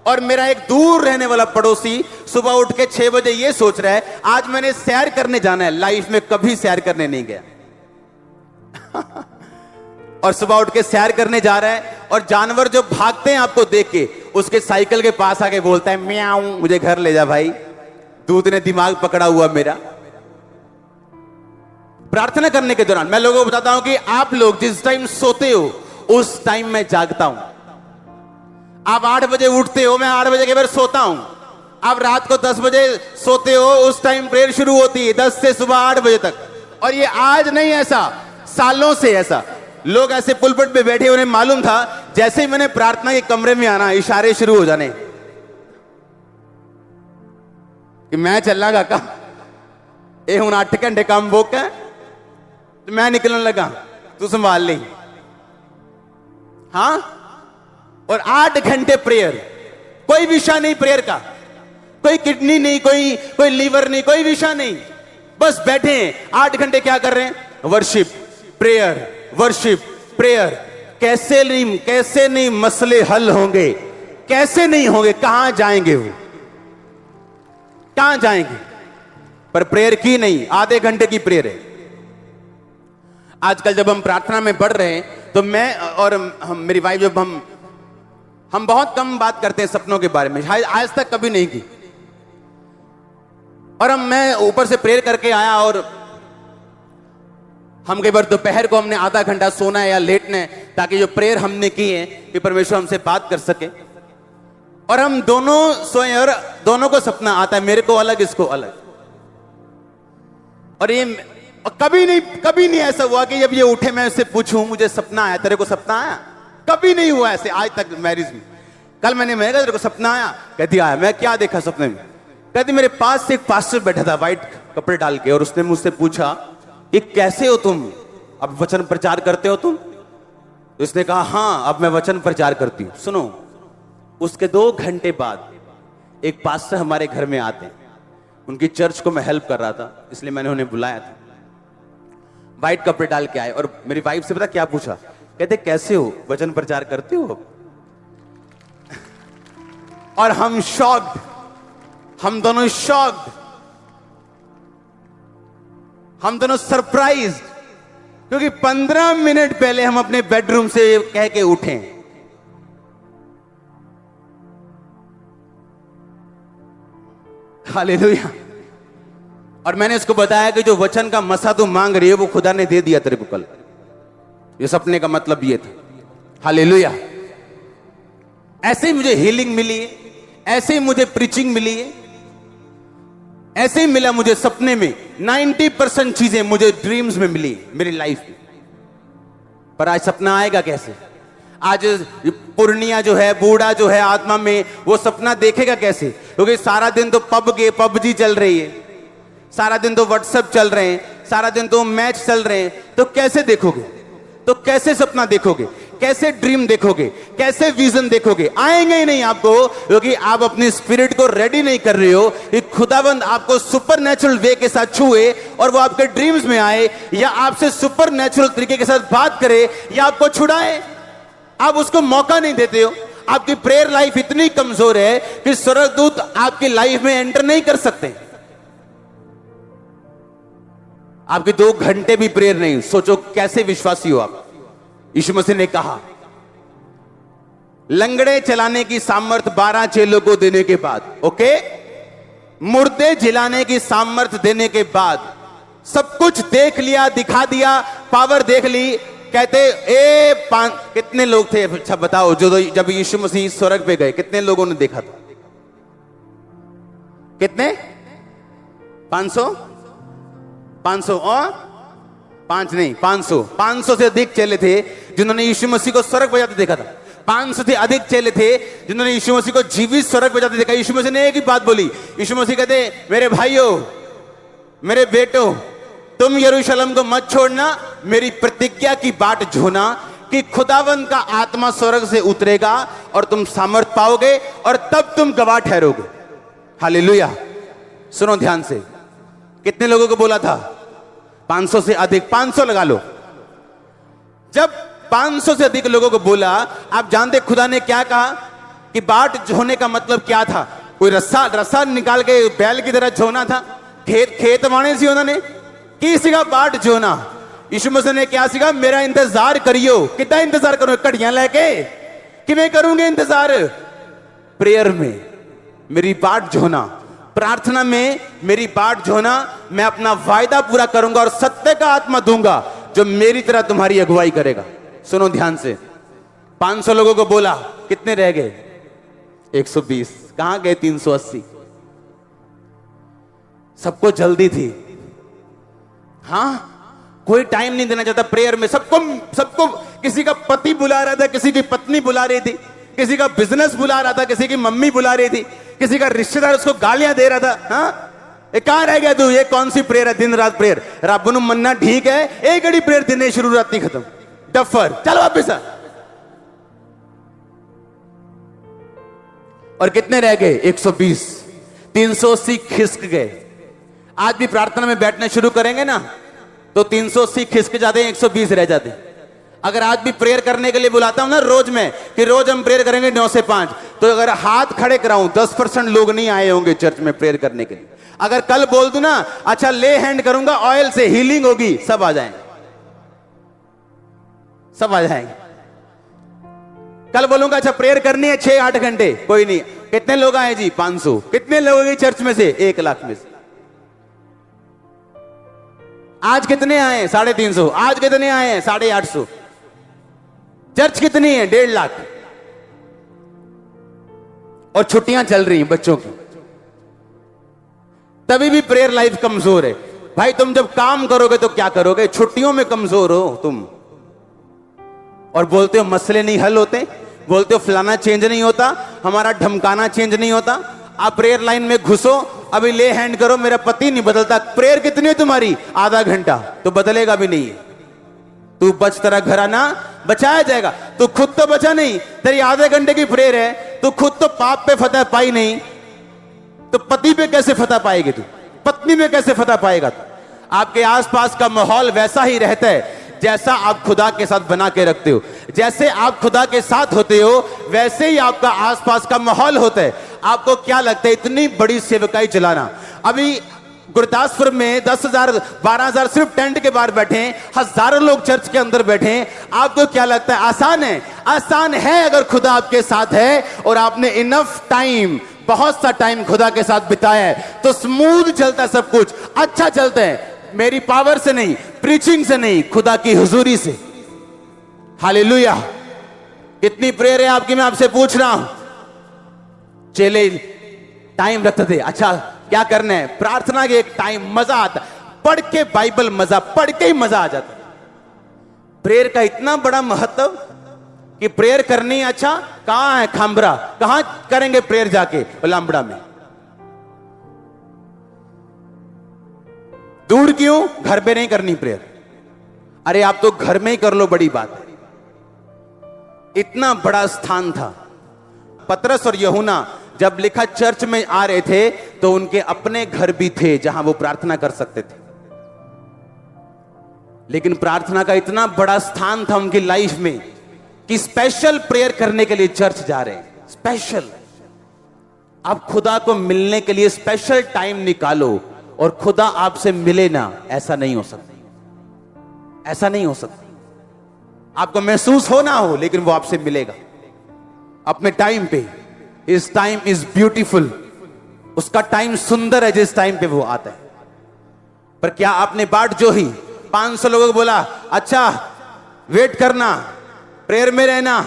और मेरा एक दूर रहने वाला पड़ोसी सुबह उठ के 6 बजे ये सोच रहा है आज मैंने सैर करने जाना है। लाइफ में कभी सैर करने नहीं गया और सुबह उठ के सैर करने जा रहा है, और जानवर जो भागते हैं आपको देख के, उसके साइकिल के पास आके बोलता है म्याऊं, मुझे घर ले जा भाई, दूध ने दिमाग पकड़ा हुआ मेरा। प्रार्थना करने के दौरान मैं लोगों को बताता हूं कि आप लोग जिस टाइम सोते हो उस टाइम मैं जागता हूं। आप 8 बजे उठते हो, मैं 8 बजे के बाद सोता हूं। आप रात को 10 बजे सोते हो, उस टाइम प्रेयर शुरू होती है 10 से सुबह 8 बजे तक। और ये आज नहीं, ऐसा सालों से ऐसा। लोग ऐसे पुलपट पे बैठे, उन्हें मालूम था जैसे ही मैंने प्रार्थना के कमरे में आना इशारे शुरू हो जाने कि मैं चलना काका, ये हूं 8 घंटे काम बोक है तो मैं निकलने लगा, तू संभाल ली। हाँ, और 8 घंटे प्रेयर, कोई विषय नहीं प्रेयर का, कोई किडनी नहीं, कोई लीवर नहीं, कोई विषय नहीं, बस बैठे हैं 8 घंटे। क्या कर रहे हैं? Worship, prayer, worship, prayer. कैसे नहीं मसले हल होंगे, कैसे नहीं होंगे, कहां जाएंगे वो, कहां जाएंगे? पर प्रेयर की नहीं, आधे घंटे की प्रेयर है। आजकल जब हम प्रार्थना में बढ़ रहे हैं तो मैं और मेरी वाइफ, जब हम बहुत कम बात करते हैं सपनों के बारे में, आज तक कभी नहीं की। और मैं ऊपर से प्रेयर करके आया, और हम कई बार दोपहर को हमने आधा घंटा सोना है या लेटना है, ताकि जो प्रेयर हमने की है कि परमेश्वर हमसे बात कर सके। और हम दोनों सोए और दोनों को सपना आता है, मेरे को अलग, इसको अलग। और ये कभी नहीं ऐसा हुआ कि जब ये उठे मैं उससे पूछूं मुझे सपना आया, तेरे को सपना आया? कभी नहीं हुआ ऐसे आज तक मैरिज में। कल मैंने कहा तेरे को सपना आया? कहती आया। मैं क्या देखा सपने में? कहती मेरे पास से एक पास्टर बैठा था व्हाइट कपड़े डाल के, और उसने मुझसे पूछा कि कैसे हो तुम, अब वचन प्रचार करते हो तुम? तो इसने कहा हाँ, अब मैं वचन प्रचार करती हूं। सुनो, उसके 2 घंटे बाद एक पास्टर हमारे घर में आते हैं। उनकी चर्च को मैं हेल्प कर रहा था, इसलिए मैंने उन्हें बुलाया था। व्हाइट कपड़े डाल के आए, और मेरी वाइफ से पता क्या पूछा? कहते कैसे हो, वचन प्रचार करते हो? और हम शॉक्ड, हम दोनों शॉक्ड, हम दोनों सरप्राइज, क्योंकि 15 मिनट पहले हम अपने बेडरूम से कह के उठे। हालेलुया। और मैंने इसको बताया कि जो वचन का मसा तू मांग रही है वो खुदा ने दे दिया तेरे को कल। ये सपने का मतलब ये था। हालेलुया। ऐसे ही मुझे हीलिंग मिली है, ऐसे ही मुझे प्रीचिंग मिली है, ऐसे ही मिला मुझे सपने में। 90% चीजें मुझे ड्रीम्स में मिली मेरी लाइफ में। पर आज सपना आएगा कैसे? आज पूर्णिया जो है, बूढ़ा जो है आत्मा में, वो सपना देखेगा कैसे? क्योंकि सारा दिन तो पबजी चल रही है, सारा दिन तो व्हाट्सएप चल रहे हैं, सारा दिन तो मैच चल रहे हैं। तो कैसे देखोगे? तो कैसे सपना देखोगे? कैसे ड्रीम देखोगे? कैसे विजन देखोगे? आएंगे ही नहीं आपको, क्योंकि आप अपनी स्पिरिट को रेडी नहीं कर रहे हो कि खुदाबंद आपको सुपरनेचुरल वे के साथ छुए और वो आपके ड्रीम्स में आए, या आपसे सुपरनेचुरल तरीके के साथ बात करे, या आपको छुड़ाए। आप उसको मौका नहीं देते हो। आपकी प्रेयर लाइफ इतनी कमजोर है कि स्वर्गदूत आपकी लाइफ में एंटर नहीं कर सकते। आपके 2 घंटे भी प्रेयर नहीं। सोचो कैसे विश्वासी हो आप। यीशु मसीह ने कहा, लंगड़े चलाने की सामर्थ 12 चेलों को देने के बाद, ओके, मुर्दे जिलाने की सामर्थ्य देने के बाद, सब कुछ देख लिया, दिखा दिया, पावर देख ली, कहते कितने लोग थे? अच्छा बताओ, जो जब यीशु मसीह स्वर्ग पे गए कितने लोगों ने देखा था? कितने? 500 और 5 नहीं, 500 से अधिक चेले थे जिन्होंने यीशु मसीह को स्वर्ग पे जाते देखा था। 500 से अधिक चेले थे जिन्होंने यीशु मसीह को जीवित स्वर्ग पे जाते देखा। यीशु मसीह ने एक ही बात बोली। यीशु मसीह कहते, मेरे भाइयों, मेरे बेटों, तुम यरूशलेम को मत छोड़ना, मेरी प्रतिज्ञा की बाट जोना कि खुदावंद का आत्मा स्वर्ग से उतरेगा और तुम सामर्थ पाओगे और तब तुम गवाह ठहरोगे। हालेलुया। सुनो ध्यान से, कितने लोगों को बोला था? 500 से अधिक, 500 लगा लो। जब 500 से अधिक लोगों को बोला, आप जानते खुदा ने क्या कहा? कि बाट जोने का मतलब क्या था? कोई रस्सा निकाल के बैल की तरह जोना था? खेत वाणे सी उन्होंने की सिखा बाट जोना। यीशु मसीह ने क्या सिखा? मेरा इंतजार करियो। कितना इंतजार करो? कड़ियां लेके? किवें करूंगे इंतजार? प्रेयर में मेरी बाट जोना, प्रार्थना में मेरी बाट जोना, मैं अपना वायदा पूरा करूंगा और सत्य का आत्मा दूंगा जो मेरी तरह तुम्हारी अगुवाई करेगा। सुनो ध्यान से, 500 लोगों को बोला, कितने रह गए? 120। कहां गए 380? सबको जल्दी थी। हां, कोई टाइम नहीं देना चाहता प्रेयर में। सबको किसी का पति बुला रहा था, किसी की पत्नी बुला रही थी, किसी का बिजनेस बुला रहा था, किसी की मम्मी बुला रही थी, किसी का रिश्तेदार उसको गालियां दे रहा था। हाँ, कहां रह गया तू? ये कौन सी प्रेयर है? दिन रात प्रेयर। रब नूं मन्ना ठीक है, एक घड़ी प्रेयर दिन शुरू, राती खत्म। डफर, चल वापिस आ। और कितने रह गए? 120। 380 खिसक गए। आज भी प्रार्थना में बैठना शुरू करेंगे ना तो 380 खिसक जाते हैं, 120 रह जाते हैं। अगर आज भी प्रेयर करने के लिए बुलाता हूं ना रोज में, कि रोज हम प्रेयर करेंगे 9 से 5, तो अगर हाथ खड़े कराऊं 10% लोग नहीं आए होंगे चर्च में प्रेयर करने के लिए। अगर कल बोल दूं ना, अच्छा ले हैंड करूंगा ऑयल से, हीलिंग होगी, सब आ जाएंगे, सब आ जाएंगे। कल बोलूंगा अच्छा प्रेयर करनी है 6-8 घंटे, कोई नहीं। कितने लोग आए जी? 500। कितने लोग आए चर्च में से? 1 लाख में से। आज कितने आए? 350। आज कितने आए हैं? 850। चर्च कितनी है? 1.5 लाख। और छुट्टियां चल रही हैं बच्चों की, तभी भी प्रेयर लाइफ कमजोर है। भाई तुम जब काम करोगे तो क्या करोगे? छुट्टियों में कमजोर हो तुम, और बोलते हो मसले नहीं हल होते, बोलते हो फलाना चेंज नहीं होता, हमारा ढमकाना चेंज नहीं होता। आप प्रेयर लाइन में घुसो, अभी ले हैंड करो, मेरा पति नहीं बदलता। प्रेयर कितनी है तुम्हारी? आधा घंटा, तो बदलेगा भी नहीं। तू बच, तेरा घराना बचाया जाएगा। तू खुद तो बचा नहीं, तेरी आधे घंटे की प्रेयर है, तू खुद तो पाप पे फतह पाई नहीं, तो पति पे कैसे फतह पाएगी तू? पत्नी में कैसे फतह पाएगा तू? आपके आसपास का माहौल वैसा ही रहता है जैसा आप खुदा के साथ बना के रखते हो। जैसे आप खुदा के साथ होते हो वैसे ही आपका आसपास का माहौल होता है। आपको क्या लगता है इतनी बड़ी सेवकाई चलाना? अभी गुरदासपुर में 10,000 12,000 सिर्फ टेंट के बाहर बैठे, हजारों लोग चर्च के अंदर बैठे। आपको क्या लगता है आसान है? आसान है अगर खुदा आपके साथ है और आपने इनफ टाइम, बहुत सा टाइम खुदा के साथ बिताया है तो स्मूथ चलता है, सब कुछ अच्छा चलता है। मेरी पावर से नहीं, प्रीचिंग से नहीं, खुदा की हुजूरी से। हालेलुया। कितनी प्रेयर है आपकी? मैं आपसे पूछ रहा हूं। चेले टाइम रखते थे। अच्छा क्या करना है? प्रार्थना के एक टाइम, मजा आता, पढ़ के बाइबल, मजा पढ़ के ही मजा आ जाता। प्रेयर का इतना बड़ा महत्व कि प्रेयर करनी। अच्छा कहां है खांबरा? कहां करेंगे प्रेयर? जाके लामबड़ा में। दूर क्यों? घर पे नहीं करनी प्रेयर। अरे आप तो घर में ही कर लो, बड़ी बात है। इतना बड़ा स्थान था। पतरस और यूहन्ना जब लिखा चर्च में आ रहे थे तो उनके अपने घर भी थे जहां वो प्रार्थना कर सकते थे, लेकिन प्रार्थना का इतना बड़ा स्थान था उनकी लाइफ में कि स्पेशल प्रेयर करने के लिए चर्च जा रहे हैं। स्पेशल। आप खुदा को मिलने के लिए स्पेशल टाइम निकालो और खुदा आपसे मिले ना, ऐसा नहीं हो सकता। ऐसा नहीं हो सकता। आपको महसूस हो ना हो, लेकिन वो आपसे मिलेगा अपने टाइम पे। His time is beautiful उसका टाइम सुंदर है जिस टाइम पे वो आता है। पर क्या आपने बाट जो ही 500 लोगों को बोला, अच्छा वेट करना, प्रेयर में रहना,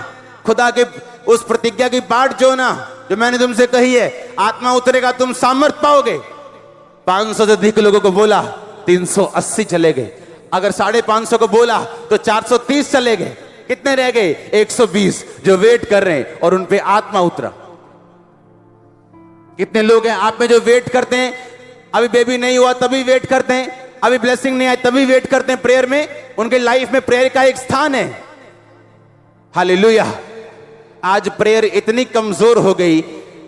खुदा के उस प्रतिज्ञा की बाट जो ना, जो मैंने तुमसे कही है, आत्मा उतरेगा तुम सामर्थ पाओगे। 500 से अधिक लोगों को बोला, 380 चले गए। अगर 550 को बोला तो 430 चले गए। कितने रह गए? 120 जो वेट कर रहे हैं और उन पे आत्मा उतरा। कितने लोग हैं आप में जो वेट करते हैं? अभी बेबी नहीं हुआ तभी वेट करते हैं, अभी ब्लेसिंग नहीं आई तभी वेट करते हैं प्रेयर में। उनके लाइफ में प्रेयर का एक स्थान है। हालेलुया। आज प्रेयर इतनी कमजोर हो गई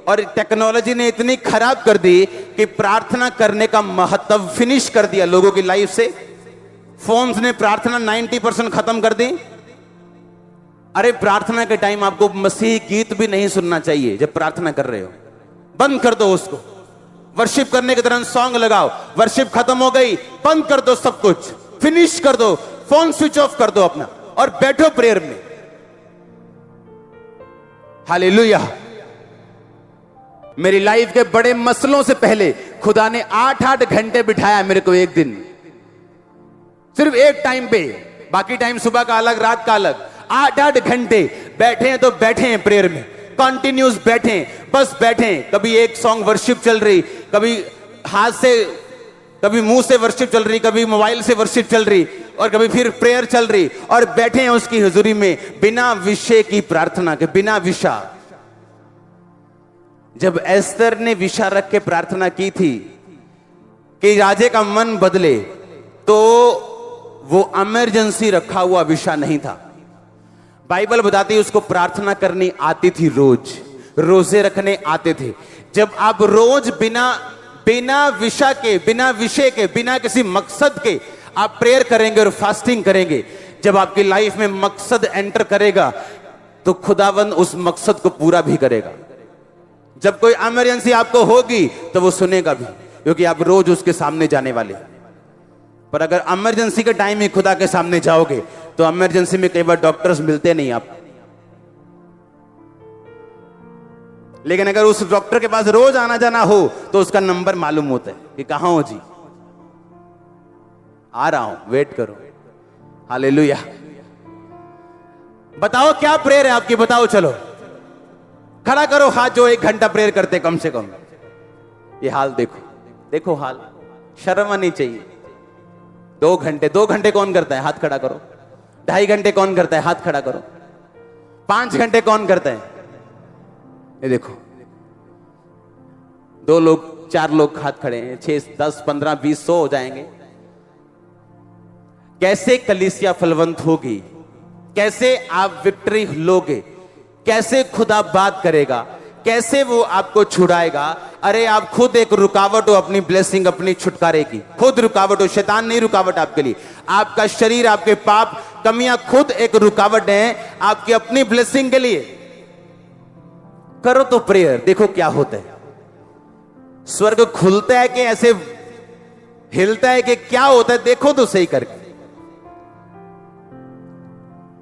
और टेक्नोलॉजी ने इतनी खराब कर दी कि प्रार्थना करने का महत्व फिनिश कर दिया लोगों की लाइफ से। फोन्स ने प्रार्थना 90% खत्म कर दी। अरे प्रार्थना के टाइम आपको मसीही गीत भी नहीं सुनना चाहिए। जब प्रार्थना कर रहे हो बंद कर दो उसको। वर्शिप करने के दौरान सॉन्ग लगाओ, वर्शिप खत्म हो गई, बंद कर दो सब कुछ, फिनिश कर दो, फोन स्विच ऑफ कर दो अपना और बैठो प्रेयर में। हालेलुया। मेरी लाइफ के बड़े मसलों से पहले खुदा ने 8-8 घंटे बिठाया मेरे को एक दिन, सिर्फ एक टाइम पे। बाकी टाइम सुबह का अलग, रात का अलग। 8-8 घंटे बैठे हैं तो बैठे हैं प्रेयर में, कंटिन्यूस बैठे, बस बैठे। कभी एक सॉन्ग वर्शिप चल रही, कभी हाथ से, कभी मुंह से वर्शिप चल रही, कभी मोबाइल से वर्शिप चल रही, और कभी फिर प्रेयर चल रही, और बैठे हैं उसकी हुजूरी में बिना विषय की प्रार्थना के, बिना विषय। जब एस्तर ने विषय रख के प्रार्थना की थी कि राजे का मन बदले, तो वो इमरजेंसी रखा हुआ विषय नहीं था। बाइबल बताती है उसको प्रार्थना करनी आती थी, रोज रोजे रखने आते थे। जब आप रोज बिना विषय के, बिना विषय के, बिना किसी मकसद के आप प्रेयर करेंगे और फास्टिंग करेंगे, जब आपकी लाइफ में मकसद एंटर करेगा तो खुदावंद उस मकसद को पूरा भी करेगा। जब कोई इमरजेंसी आपको होगी तो वो सुनेगा भी, क्योंकि आप रोज उसके सामने जाने वाले। पर अगर इमरजेंसी के टाइम ही खुदा के सामने जाओगे तो इमरजेंसी में कई बार डॉक्टर्स मिलते नहीं आप। लेकिन अगर उस डॉक्टर के पास रोज आना जाना हो तो उसका नंबर मालूम होता है कि कहां हो जी, आ रहा हूं, वेट करो। हालेलुया। बताओ क्या प्रेयर है आपकी, बताओ। चलो खड़ा करो हाथ जो 1 घंटा प्रेयर करते कम से कम। ये हाल देखो, देखो हाल, शर्म आनी चाहिए। 2 घंटे कौन करता है? हाथ खड़ा करो। 2.5 घंटे कौन करता है? हाथ खड़ा करो। 5 घंटे कौन करता है? ये देखो, 2 लोग 4 लोग हाथ खड़े हैं, 6 10 15 20 100 हो जाएंगे। कैसे कलीसिया फलवंत होगी? कैसे आप विक्ट्री लोगे? कैसे खुदा बात करेगा? कैसे वो आपको छुड़ाएगा? अरे आप खुद एक रुकावट हो अपनी ब्लेसिंग, अपनी छुटकारे की। खुद रुकावट हो, शैतान नहीं रुकावट आपके लिए। आपका शरीर, आपके पाप, कमियां खुद एक रुकावट है आपकी अपनी ब्लेसिंग के लिए। करो तो प्रेयर, देखो क्या होता है। स्वर्ग खुलता है कि ऐसे हिलता है कि क्या होता है? देखो तो सही करके।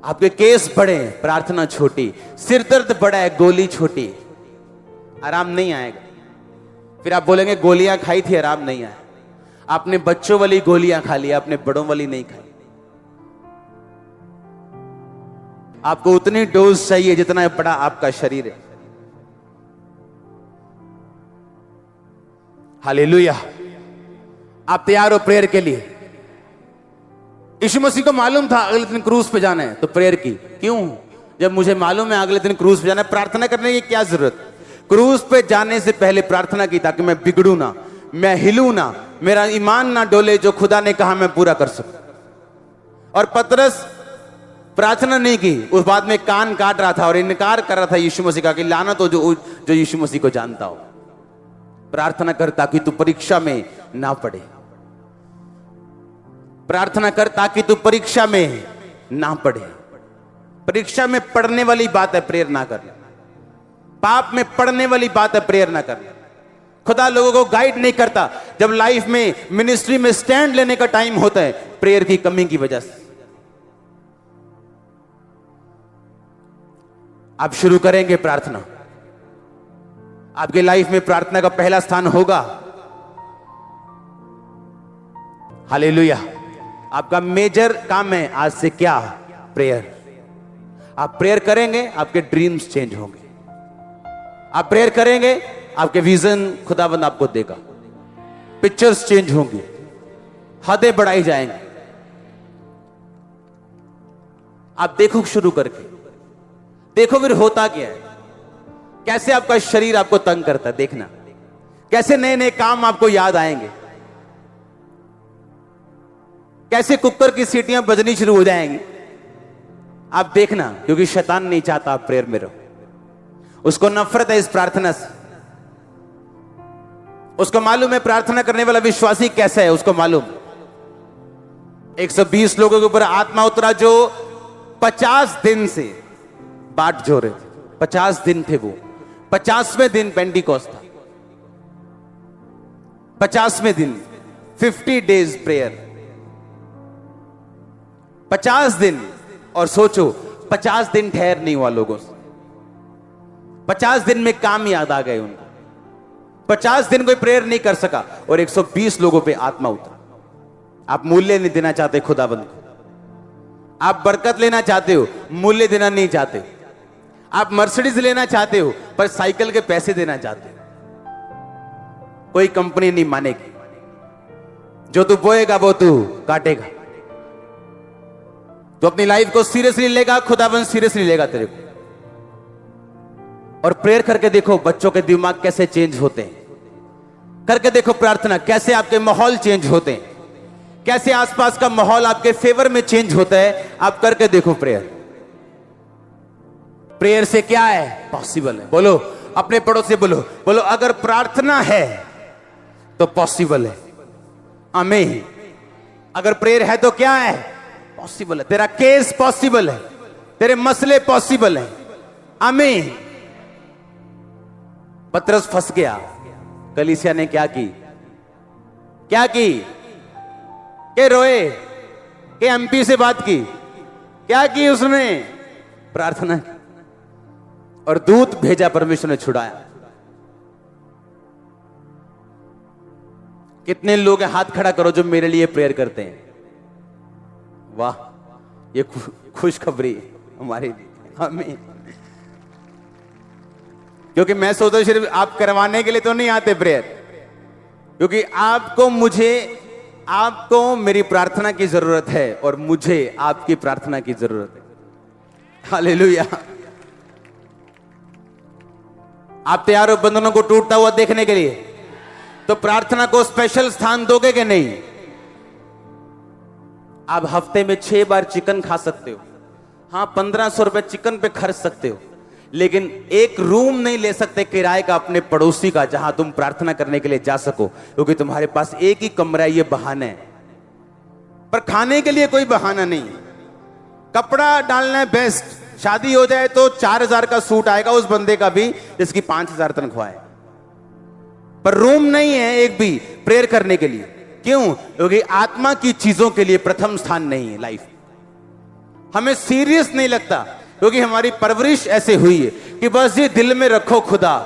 आपके केस बड़े हैं, प्रार्थना छोटी। सिर दर्द बड़ा है, गोली छोटी। आराम नहीं आएगा। फिर आप बोलेंगे गोलियां खाई थी, आराम नहीं आया। आपने बच्चों वाली गोलियां खा लिया, आपने बड़ों वाली नहीं खाई। आपको उतनी डोज चाहिए जितना बड़ा आपका शरीर है। हालेलुया। आप तैयार हो प्रेयर के लिए? यीशु मसीह को मालूम था अगले दिन क्रूज पे जाना है, तो प्रेयर की। क्यों? जब मुझे मालूम है अगले दिन क्रूज पे जाना है, प्रार्थना करने की क्या जरूरत? क्रूज पे जाने से पहले प्रार्थना की ताकि मैं बिगड़ू ना, मैं हिलू ना, मेरा ईमान ना डोले, जो खुदा ने कहा मैं पूरा कर सकूं। और पतरस प्रार्थना नहीं की, उस बाद में कान काट रहा था और इनकार कर रहा था यीशु मसीह का कि लानत हो जो यीशु मसीह को जानता हो। प्रार्थना कर ताकि तू परीक्षा में ना पड़े। प्रार्थना कर ताकि तू परीक्षा में ना पड़े। परीक्षा में पढ़ने वाली बात है, प्रेयर ना करना। पाप में पढ़ने वाली बात है, प्रेयर ना करना। खुदा लोगों को गाइड नहीं करता जब लाइफ में, मिनिस्ट्री में स्टैंड लेने का टाइम होता है, प्रेयर की कमी की वजह से। आप शुरू करेंगे प्रार्थना। आपके लाइफ में प्रार्थना का पहला स्थान होगा। हालेलुया। आपका मेजर काम है आज से क्या? प्रेयर। आप प्रेयर करेंगे, आपके ड्रीम्स चेंज होंगे। आप प्रेयर करेंगे, आपके विजन खुदाबंद आपको देगा, पिक्चर्स चेंज होंगी, हदें बढ़ाई जाएंगी। आप देखो शुरू करके, देखो फिर होता क्या है, कैसे आपका शरीर आपको तंग करता है। देखना कैसे नए नए काम आपको याद आएंगे, कैसे कुकर की सीटियां बजनी शुरू हो जाएंगी। आप देखना, क्योंकि शैतान नहीं चाहता आप प्रेयर में रहो। उसको नफरत है इस प्रार्थना से। उसको मालूम है प्रार्थना करने वाला विश्वासी कैसा है। उसको मालूम 120 लोगों के ऊपर आत्मा उतरा जो 50 दिन से बाट जो रहे थे। 50 दिन थे वो। 50वें दिन पेंटिकॉस्ट था। 50वें दिन 50 डेज प्रेयर। 50 दिन। और सोचो 50 दिन ठहर नहीं हुआ लोगों से। 50 दिन में काम याद आ गए उनको। 50 दिन कोई प्रेयर नहीं कर सका और 120 लोगों पे आत्मा उतरा। आप मूल्य नहीं देना चाहते खुदाबंद को। आप बरकत लेना चाहते हो, मूल्य देना नहीं चाहते। आप मर्सिडीज लेना चाहते हो पर साइकिल के पैसे देना चाहते हो। कोई कंपनी नहीं मानेगी। जो तू बोएगा वो तू काटेगा। तो अपनी लाइफ को सीरियसली लेगा, खुदाबंद सीरियसली लेगा तेरे को। और प्रेयर करके देखो बच्चों के दिमाग कैसे चेंज होते हैं। करके देखो प्रार्थना, कैसे आपके माहौल चेंज होते हैं, कैसे आसपास का माहौल आपके फेवर में चेंज होता है। आप करके देखो प्रेयर। प्रेयर से क्या है? पॉसिबल है। बोलो अपने पड़ोस से, बोलो बोलो अगर प्रार्थना है तो पॉसिबल है। आमीन। अगर प्रेयर है तो क्या है? पॉसिबल है। तेरा केस पॉसिबल है, तेरे मसले पॉसिबल है। आमीन। पतरस फंस गया। कलीसिया ने क्या की? क्या की? के रोए, के एमपी से बात की। क्या की उसने? प्रार्थना की। और दूत भेजा, परमेश्वर ने छुड़ाया। कितने लोग हैं? हाथ खड़ा करो जो मेरे लिए प्रेयर करते हैं। वाह, ये खुशखबरी हमारे लिए। आमीन। क्योंकि मैं सोचता हूं सिर्फ आप करवाने के लिए तो नहीं आते प्रेयर, क्योंकि आपको, मुझे, आपको मेरी प्रार्थना की जरूरत है और मुझे आपकी प्रार्थना की जरूरत है। हालेलुया। आप तैयार हो बंधनों को टूटता हुआ देखने के लिए? तो प्रार्थना को स्पेशल स्थान दोगे कि नहीं? आप हफ्ते में 6 बार चिकन खा सकते हो। हाँ, 1500 रुपए चिकन पे खर्च सकते हो, लेकिन एक रूम नहीं ले सकते किराए का अपने पड़ोसी का, जहां तुम प्रार्थना करने के लिए जा सको, क्योंकि तुम्हारे पास एक ही कमरा है। ये बहाना है। पर खाने के लिए कोई बहाना नहीं। कपड़ा डालना है बेस्ट। शादी हो जाए तो 4000 का सूट आएगा उस बंदे का भी जिसकी 5000 तनख्वाह है। पर रूम नहीं है एक भी प्रेयर करने के लिए। क्यों? क्योंकि आत्मा की चीजों के लिए प्रथम स्थान नहीं है लाइफ। हमें सीरियस नहीं लगता, क्योंकि हमारी परवरिश ऐसे हुई है कि बस ये दिल में रखो खुदा।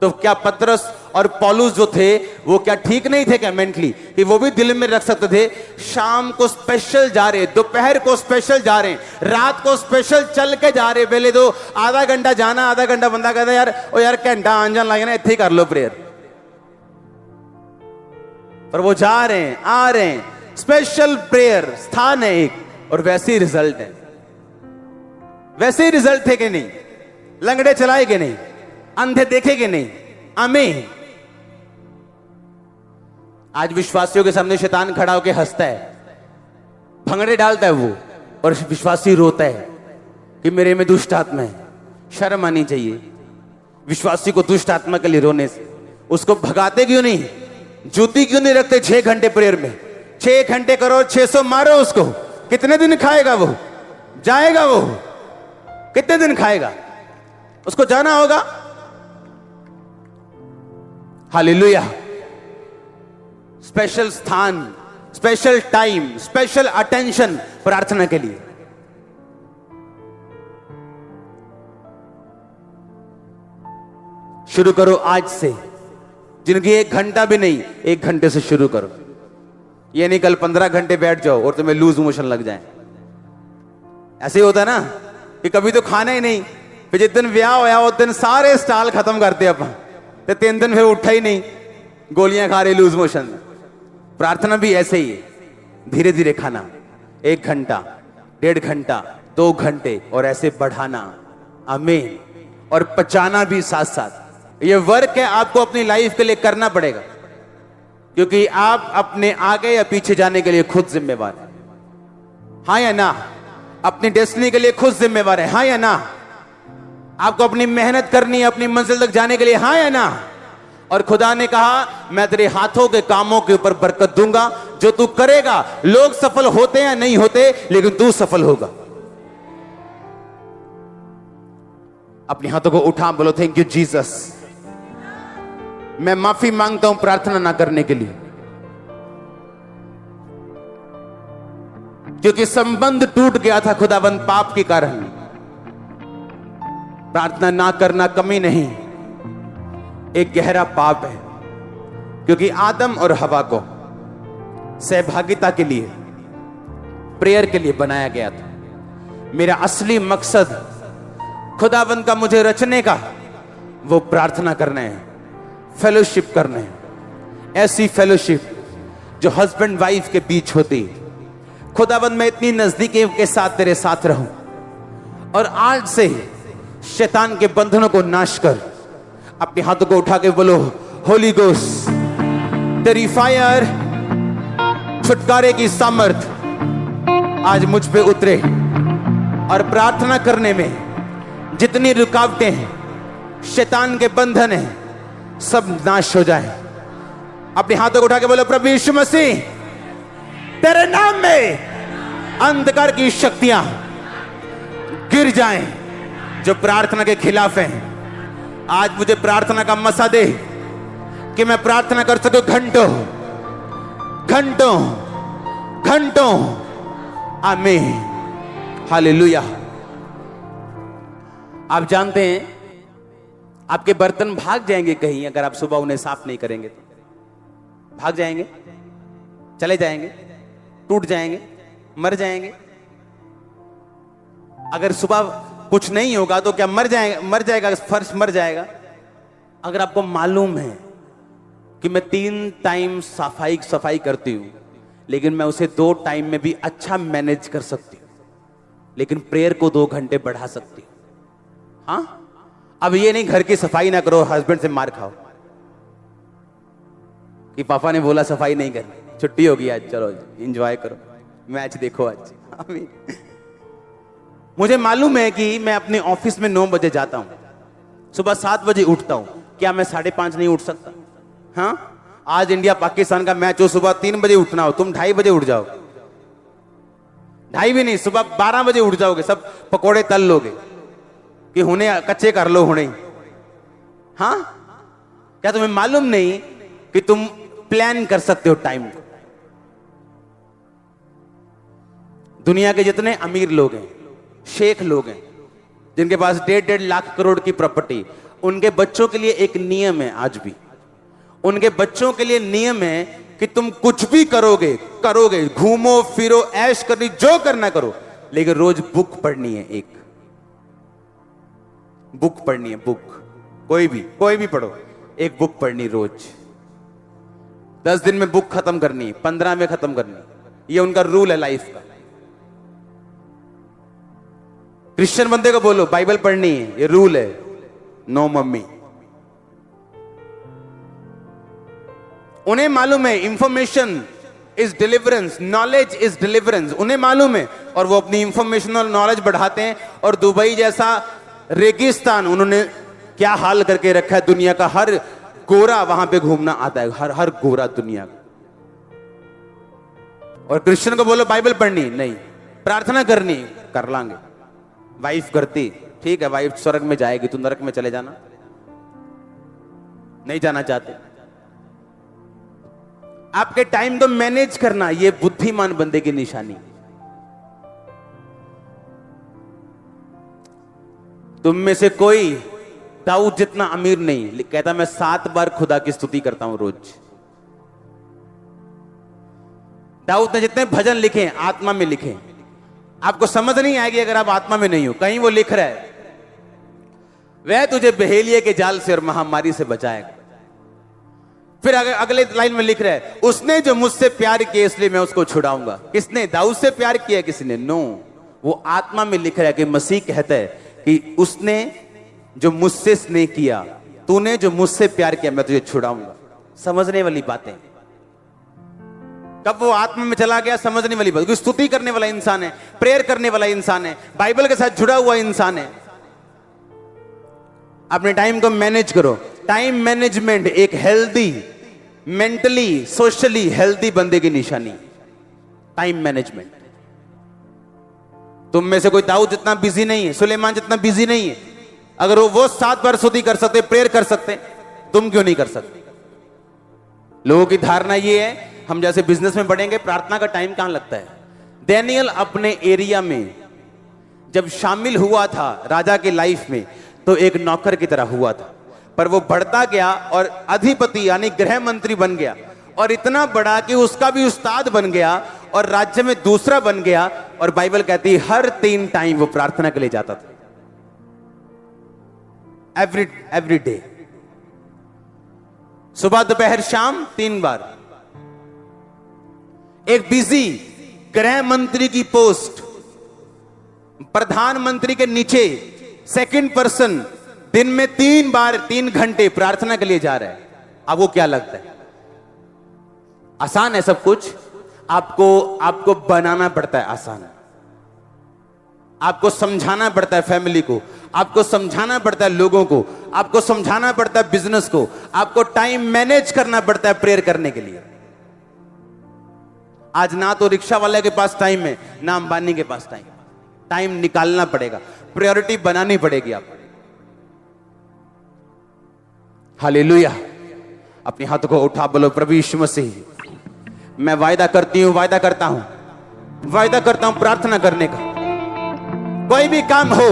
तो क्या पतरस और पौलुस जो थे वो क्या ठीक नहीं थे क्या मेंटली, कि वो भी दिल में रख सकते थे? शाम को स्पेशल जा रहे, दोपहर को स्पेशल जा रहे, रात को स्पेशल चल के जा रहे। पहले तो आधा घंटा जाना, आधा घंटा बंदा कहता यार ओ यार घंटा आन जान लगे ना, इतने ही कर लो प्रेयर। पर वो जा रहे हैं, आ रहे हैं। स्पेशल प्रेयर स्थान है एक, और वैसे ही रिजल्ट है। वैसे ही रिजल्ट थे कि नहीं? लंगड़े चलाए कि नहीं? अंधे देखे कि नहीं? आमीन। आज विश्वासियों के सामने शैतान खड़ा होकर हंसता है, भंगड़े डालता है वो, और विश्वासी रोता है कि मेरे में दुष्ट आत्मा है। शर्म आनी चाहिए विश्वासी को दुष्ट आत्मा के लिए रोने से। उसको भगाते क्यों नहीं? जूती क्यों नहीं रखते 6 घंटे प्रेयर में? 6 घंटे करो, 600 मारो उसको। कितने दिन खाएगा वो? जाएगा वो? कितने दिन खाएगा? उसको जाना होगा। हालेलुया। स्पेशल स्थान, स्पेशल टाइम, स्पेशल अटेंशन प्रार्थना के लिए। शुरू करो आज से। जिंदगी 1 घंटा भी नहीं, 1 घंटे से शुरू करो। ये नहीं कल 15 घंटे बैठ जाओ और तुम्हें लूज मोशन लग जाए। ऐसे ही होता है ना कि कभी तो खाना ही नहीं, फिर जिस दिन ब्याह होया उस दिन सारे स्टाल खत्म करते अपन, तो 3 दिन फिर उठा ही नहीं, गोलियां खा रहे लूज मोशन। प्रार्थना भी ऐसे ही है, धीरे धीरे खाना, 1 घंटा, 1.5 घंटा, 2 घंटे और ऐसे बढ़ाना। आमीन। और पचाना भी साथ साथ। ये वर्क है, आपको अपनी लाइफ के लिए करना पड़ेगा, क्योंकि आप अपने आगे या पीछे जाने के लिए खुद जिम्मेवार है। हाँ या ना? अपनी डेस्टिनी के लिए खुद जिम्मेवार है। हाँ या ना? आपको अपनी मेहनत करनी है अपनी मंजिल तक जाने के लिए। हाँ या ना? और खुदा ने कहा मैं तेरे हाथों के कामों के ऊपर बरकत दूंगा। जो तू करेगा, लोग सफल होते या नहीं होते, लेकिन तू सफल होगा। अपने हाथों को उठा, बोलो थैंक यू जीसस। मैं माफी मांगता हूं प्रार्थना ना करने के लिए, क्योंकि संबंध टूट गया था खुदाबंद पाप के कारण। प्रार्थना ना करना कमी नहीं, एक गहरा पाप है, क्योंकि आदम और हवा को सहभागिता के लिए, प्रेयर के लिए बनाया गया था। मेरा असली मकसद खुदाबंद का मुझे रचने का वो प्रार्थना करना है, फेलोशिप करना है। ऐसी फेलोशिप जो हस्बैंड वाइफ के बीच होती। खुदाबंद मैं इतनी नजदीकी के साथ तेरे साथ रहूं, और आज से शैतान के बंधनों को नाश कर। अपने हाथों को उठा के बोलो होली गोस्ट, तेरी फायर, छुटकारे की सामर्थ आज मुझ पे उतरे, और प्रार्थना करने में जितनी रुकावटें हैं, शैतान के बंधन हैं, सब नाश हो जाए। अपने हाथों को उठा के बोलो प्रभु यीशु मसीह, तेरे नाम में अंधकार की शक्तियां गिर जाएं जो प्रार्थना के खिलाफ हैं। आज मुझे प्रार्थना का मसा दे कि मैं प्रार्थना कर सकूं घंटों घंटों घंटों। आमीन, हालेलुया। आप जानते हैं आपके बर्तन भाग जाएंगे कहीं, अगर आप सुबह उन्हें साफ नहीं करेंगे तो भाग जाएंगे, चले जाएंगे, टूट जाएंगे, मर जाएंगे। अगर सुबह कुछ नहीं होगा तो क्या मर जाएगा फर्श मर जाएगा। अगर आपको मालूम है कि मैं 3 टाइम सफाई करती हूं, लेकिन मैं उसे 2 टाइम में भी अच्छा मैनेज कर सकती हूं, लेकिन प्रेयर को 2 घंटे बढ़ा सकती हूं। हाँ, अब ये नहीं घर की सफाई ना करो, हस्बैंड से मार खाओ कि पापा ने बोला सफाई नहीं करनी, छुट्टी होगी आज, चलो एंजॉय करो, मैच देखो आज। आमीन। मुझे मालूम है कि मैं अपने ऑफिस में 9 बजे जाता हूं, सुबह 7 बजे उठता हूं, क्या मैं 5:30 नहीं उठ सकता? हाँ, आज इंडिया पाकिस्तान का मैच हो, सुबह 3 बजे उठना हो, तुम 2:30 बजे उठ जाओ, 2:30 भी नहीं, सुबह 12 बजे उठ जाओगे, सब पकोड़े तल लोगे कि हुने कच्चे कर लो हुने। हाँ, क्या तुम्हें मालूम नहीं कि तुम प्लान कर सकते हो टाइम को? दुनिया के जितने अमीर लोग हैं, शेख लोग हैं, जिनके पास 1.5 लाख करोड़ की प्रॉपर्टी, उनके बच्चों के लिए एक नियम है। आज भी उनके बच्चों के लिए नियम है कि तुम कुछ भी करोगे, घूमो फिरो, ऐश करनी, जो करना करो, लेकिन रोज बुक पढ़नी है। एक बुक पढ़नी है, बुक, कोई भी पढ़ो, एक बुक पढ़नी रोज। 10 दिन में बुक खत्म करनी है, 15 में खत्म करनी, ये उनका रूल है लाइफ का। क्रिश्चियन बंदे को बोलो बाइबल पढ़नी है, ये रूल है। No mummy. उन्हें मालूम है information is deliverance, knowledge is deliverance, उन्हें मालूम है, और वो अपनी इंफॉर्मेशन और नॉलेज बढ़ाते हैं। और दुबई जैसा रेगिस्तान उन्होंने क्या हाल करके रखा है, दुनिया का हर गोरा वहां पे घूमना आता है, हर गोरा दुनिया का। और क्रिश्चियन को बोलो बाइबल पढ़नी नहीं, प्रार्थना करनी, कर लांगे। वाइफ करती, ठीक है, वाइफ स्वर्ग में जाएगी, तू नरक में चले जाना, नहीं जाना चाहते। आपके टाइम को मैनेज करना, यह बुद्धिमान बंदे की निशानी। तुम में से कोई दाऊद जितना अमीर नहीं, कहता मैं 7 बार खुदा की स्तुति करता हूं रोज। दाऊद ने जितने भजन लिखे आत्मा में लिखे। आपको समझ नहीं आएगी अगर आप आत्मा में नहीं हो। कहीं वो लिख रहा है, वह तुझे बहेलिये के जाल से और महामारी से बचाएगा। फिर अगले लाइन में लिख रहा है, उसने जो मुझसे प्यार किया इसलिए मैं उसको छुड़ाऊंगा। किसने? दाऊद से प्यार किया किसी ने? नो, वो आत्मा में लिख रहा है कि मसीह कहता है कि उसने जो मुझसे स्नेह किया, तूने जो मुझसे प्यार किया, मैं तुझे छुड़ाऊंगा। समझने वाली बातें। कब वो आत्मा में चला गया, समझने वाली बात। स्तुति करने वाला इंसान है, प्रेयर करने वाला इंसान है, बाइबल के साथ जुड़ा हुआ इंसान है। अपने टाइम को मैनेज करो। टाइम मैनेजमेंट एक हेल्दी, मेंटली सोशली हेल्दी बंदे की निशानी। Time management. तुम में से कोई दाऊद जितना बिजी नहीं है, सुलेमान जितना बिजी नहीं है। अगर वो 7 बार स्तुति कर सकते, प्रेयर कर सकते, तुम क्यों नहीं कर सकते? लोगों की धारणा ये है, हम जैसे बिजनेस में बढ़ेंगे, प्रार्थना का टाइम कहां लगता है। डैनियल अपने एरिया में जब शामिल हुआ था राजा की लाइफ में, तो एक नौकर की तरह हुआ था, पर वो बढ़ता गया और अधिपति यानी गृह मंत्री बन गया, और इतना बड़ा कि उसका भी उस्ताद बन गया और राज्य में दूसरा बन गया। और बाइबल कहती है हर 3 टाइम वो प्रार्थना के लिए जाता था। एवरी डे, सुबह दोपहर शाम 3 बार। एक बिजी गृह मंत्री की पोस्ट, प्रधानमंत्री के नीचे सेकंड पर्सन दिन में 3 बार 3 घंटे प्रार्थना के लिए जा रहा है। आपको क्या लगता है आसान है सब कुछ? आपको बनाना पड़ता है आसान। आपको समझाना पड़ता है फैमिली को, आपको समझाना पड़ता है लोगों को, आपको समझाना पड़ता है बिजनेस को, आपको टाइम मैनेज करना पड़ता है प्रेयर करने के लिए। आज ना तो रिक्शा वाले के पास टाइम है, ना अंबानी के पास टाइम। टाइम निकालना पड़ेगा, प्रायोरिटी बनानी पड़ेगी आपको। हालेलुया। अपने हाथों को उठा बोलो, प्रभु यीशु मसीह, मैं वायदा करती हूं, वायदा करता हूं प्रार्थना करने का। कोई भी काम हो,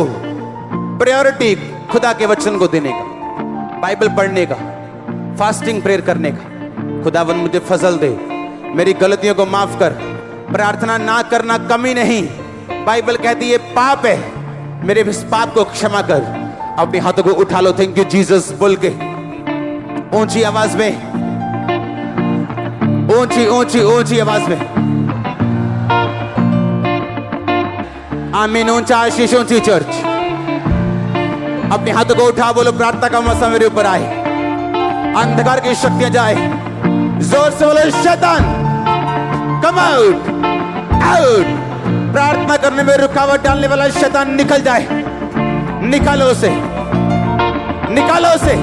प्रायोरिटी खुदा के वचन को देने का, बाइबल पढ़ने का, फास्टिंग प्रेयर करने का। खुदावन मुझे फजल दे, मेरी गलतियों को माफ कर। प्रार्थना ना करना कमी नहीं, बाइबल कहती है पाप है, मेरे इस पाप को क्षमा कर। अपने हाथों को उठा लो, थैंक यू जीसस बोल के ऊंची आवाज में, ऊंची आवाज में आमीन। ऊंचा आशीष, ऊंची चर्च। अपने हाथों को उठा बोलो, प्रार्थना का मौसम मेरे ऊपर आए, अंधकार की शक्तियां जाए। जोर से बोलो, शैतान कम आउट, आउट। प्रार्थना करने में रुकावट डालने वाला शैतान निकल जाए। निकालो उसे, निकालो उसे।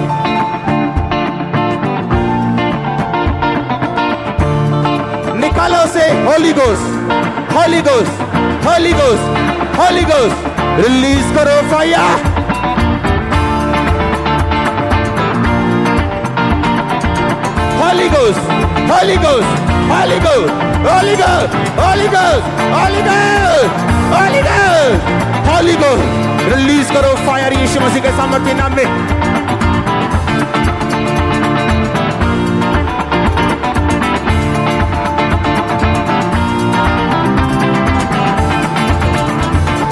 निकालो उसे। Holi ghost, Holi ghost, Holi ghost, Holi ghost, release करो fire. Holy Ghost, Holy Ghost, Holy Ghost, Holy Ghost, Holy Ghost, Holy Ghost, Holy Ghost, Holy Ghost, release करो फायर यीशु मसीह के सामर्थ्य नाम में।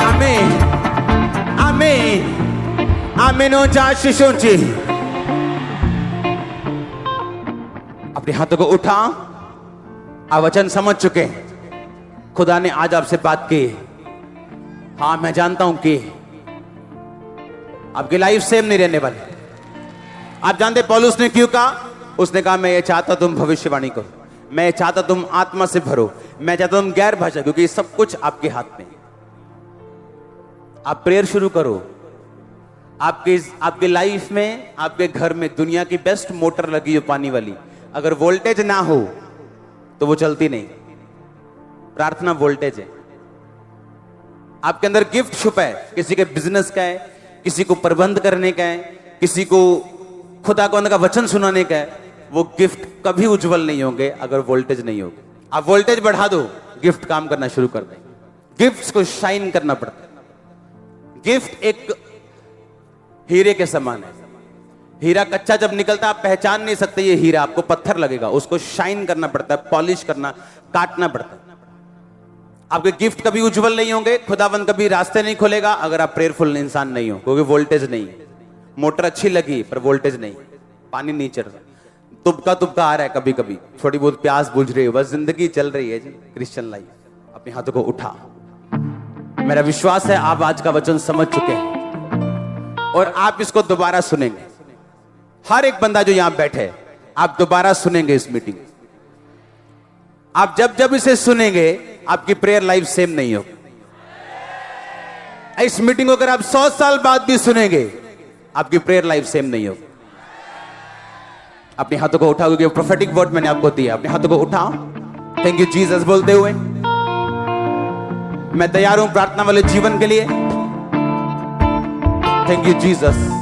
आमीन, आमीन, आमीन। ऊंचा आशीष, ऊंची। अपने हाथों को उठा। आप वचन समझ चुके हैं, खुदा ने आज आपसे बात की। हाँ, मैं जानता हूं कि आपकी लाइफ सेम नहीं रहने वाली। आप जानते पौलुस ने क्यों कहा? उसने कहा मैं ये चाहता तुम भविष्यवाणी करो, मैं ये चाहता तुम आत्मा से भरो, मैं चाहता तुम गैर भाषा, क्योंकि सब कुछ आपके हाथ में। आप प्रेयर शुरू करो। आपकी लाइफ में, आपके घर में दुनिया की बेस्ट मोटर लगी हो पानी वाली, अगर वोल्टेज ना हो तो वो चलती नहीं। प्रार्थना वोल्टेज है। आपके अंदर गिफ्ट छुपा है, किसी के बिजनेस का है, किसी को प्रबंध करने का है, किसी को खुदा को अंदर का वचन सुनाने का है। वो गिफ्ट कभी उज्जवल नहीं होंगे अगर वोल्टेज नहीं होगी। आप वोल्टेज बढ़ा दो, गिफ्ट काम करना शुरू कर दें। गिफ्ट्स को शाइन करना पड़ता है। गिफ्ट एक हीरे के समान है। हीरा कच्चा जब निकलता है आप पहचान नहीं सकते ये हीरा, आपको पत्थर लगेगा, उसको शाइन करना पड़ता है, पॉलिश करना, काटना पड़ता है। आपके गिफ्ट कभी उज्जवल नहीं होंगे, खुदावंद कभी रास्ते नहीं खोलेगा अगर आप प्रेयरफुल इंसान नहीं हो, क्योंकि वोल्टेज नहीं। मोटर अच्छी लगी पर वोल्टेज नहीं, पानी नहीं चढ़ रहा, तुबका तुबका आ रहा है, कभी कभी थोड़ी बहुत प्यास बुझ रही है, बस जिंदगी चल रही है जी क्रिश्चियन लाइफ। अपने हाथों को उठा। मेरा विश्वास है आप आज का वचन समझ चुके हैं और आप इसको दोबारा सुनेंगे। हर एक बंदा जो यहां बैठे आप दोबारा सुनेंगे इस मीटिंग। आप जब जब इसे सुनेंगे आपकी प्रेयर लाइफ सेम नहीं होगी। इस मीटिंग को अगर आप 100 साल बाद भी सुनेंगे आपकी प्रेयर लाइफ सेम नहीं होगी। अपने हाथों को उठाओ, क्योंकि प्रोफेटिक वर्ड मैंने आपको दिया। अपने हाथों को उठाओ, थैंक यू जीसस बोलते हुए मैं तैयार हूं प्रार्थना वाले जीवन के लिए। Thank you Jesus.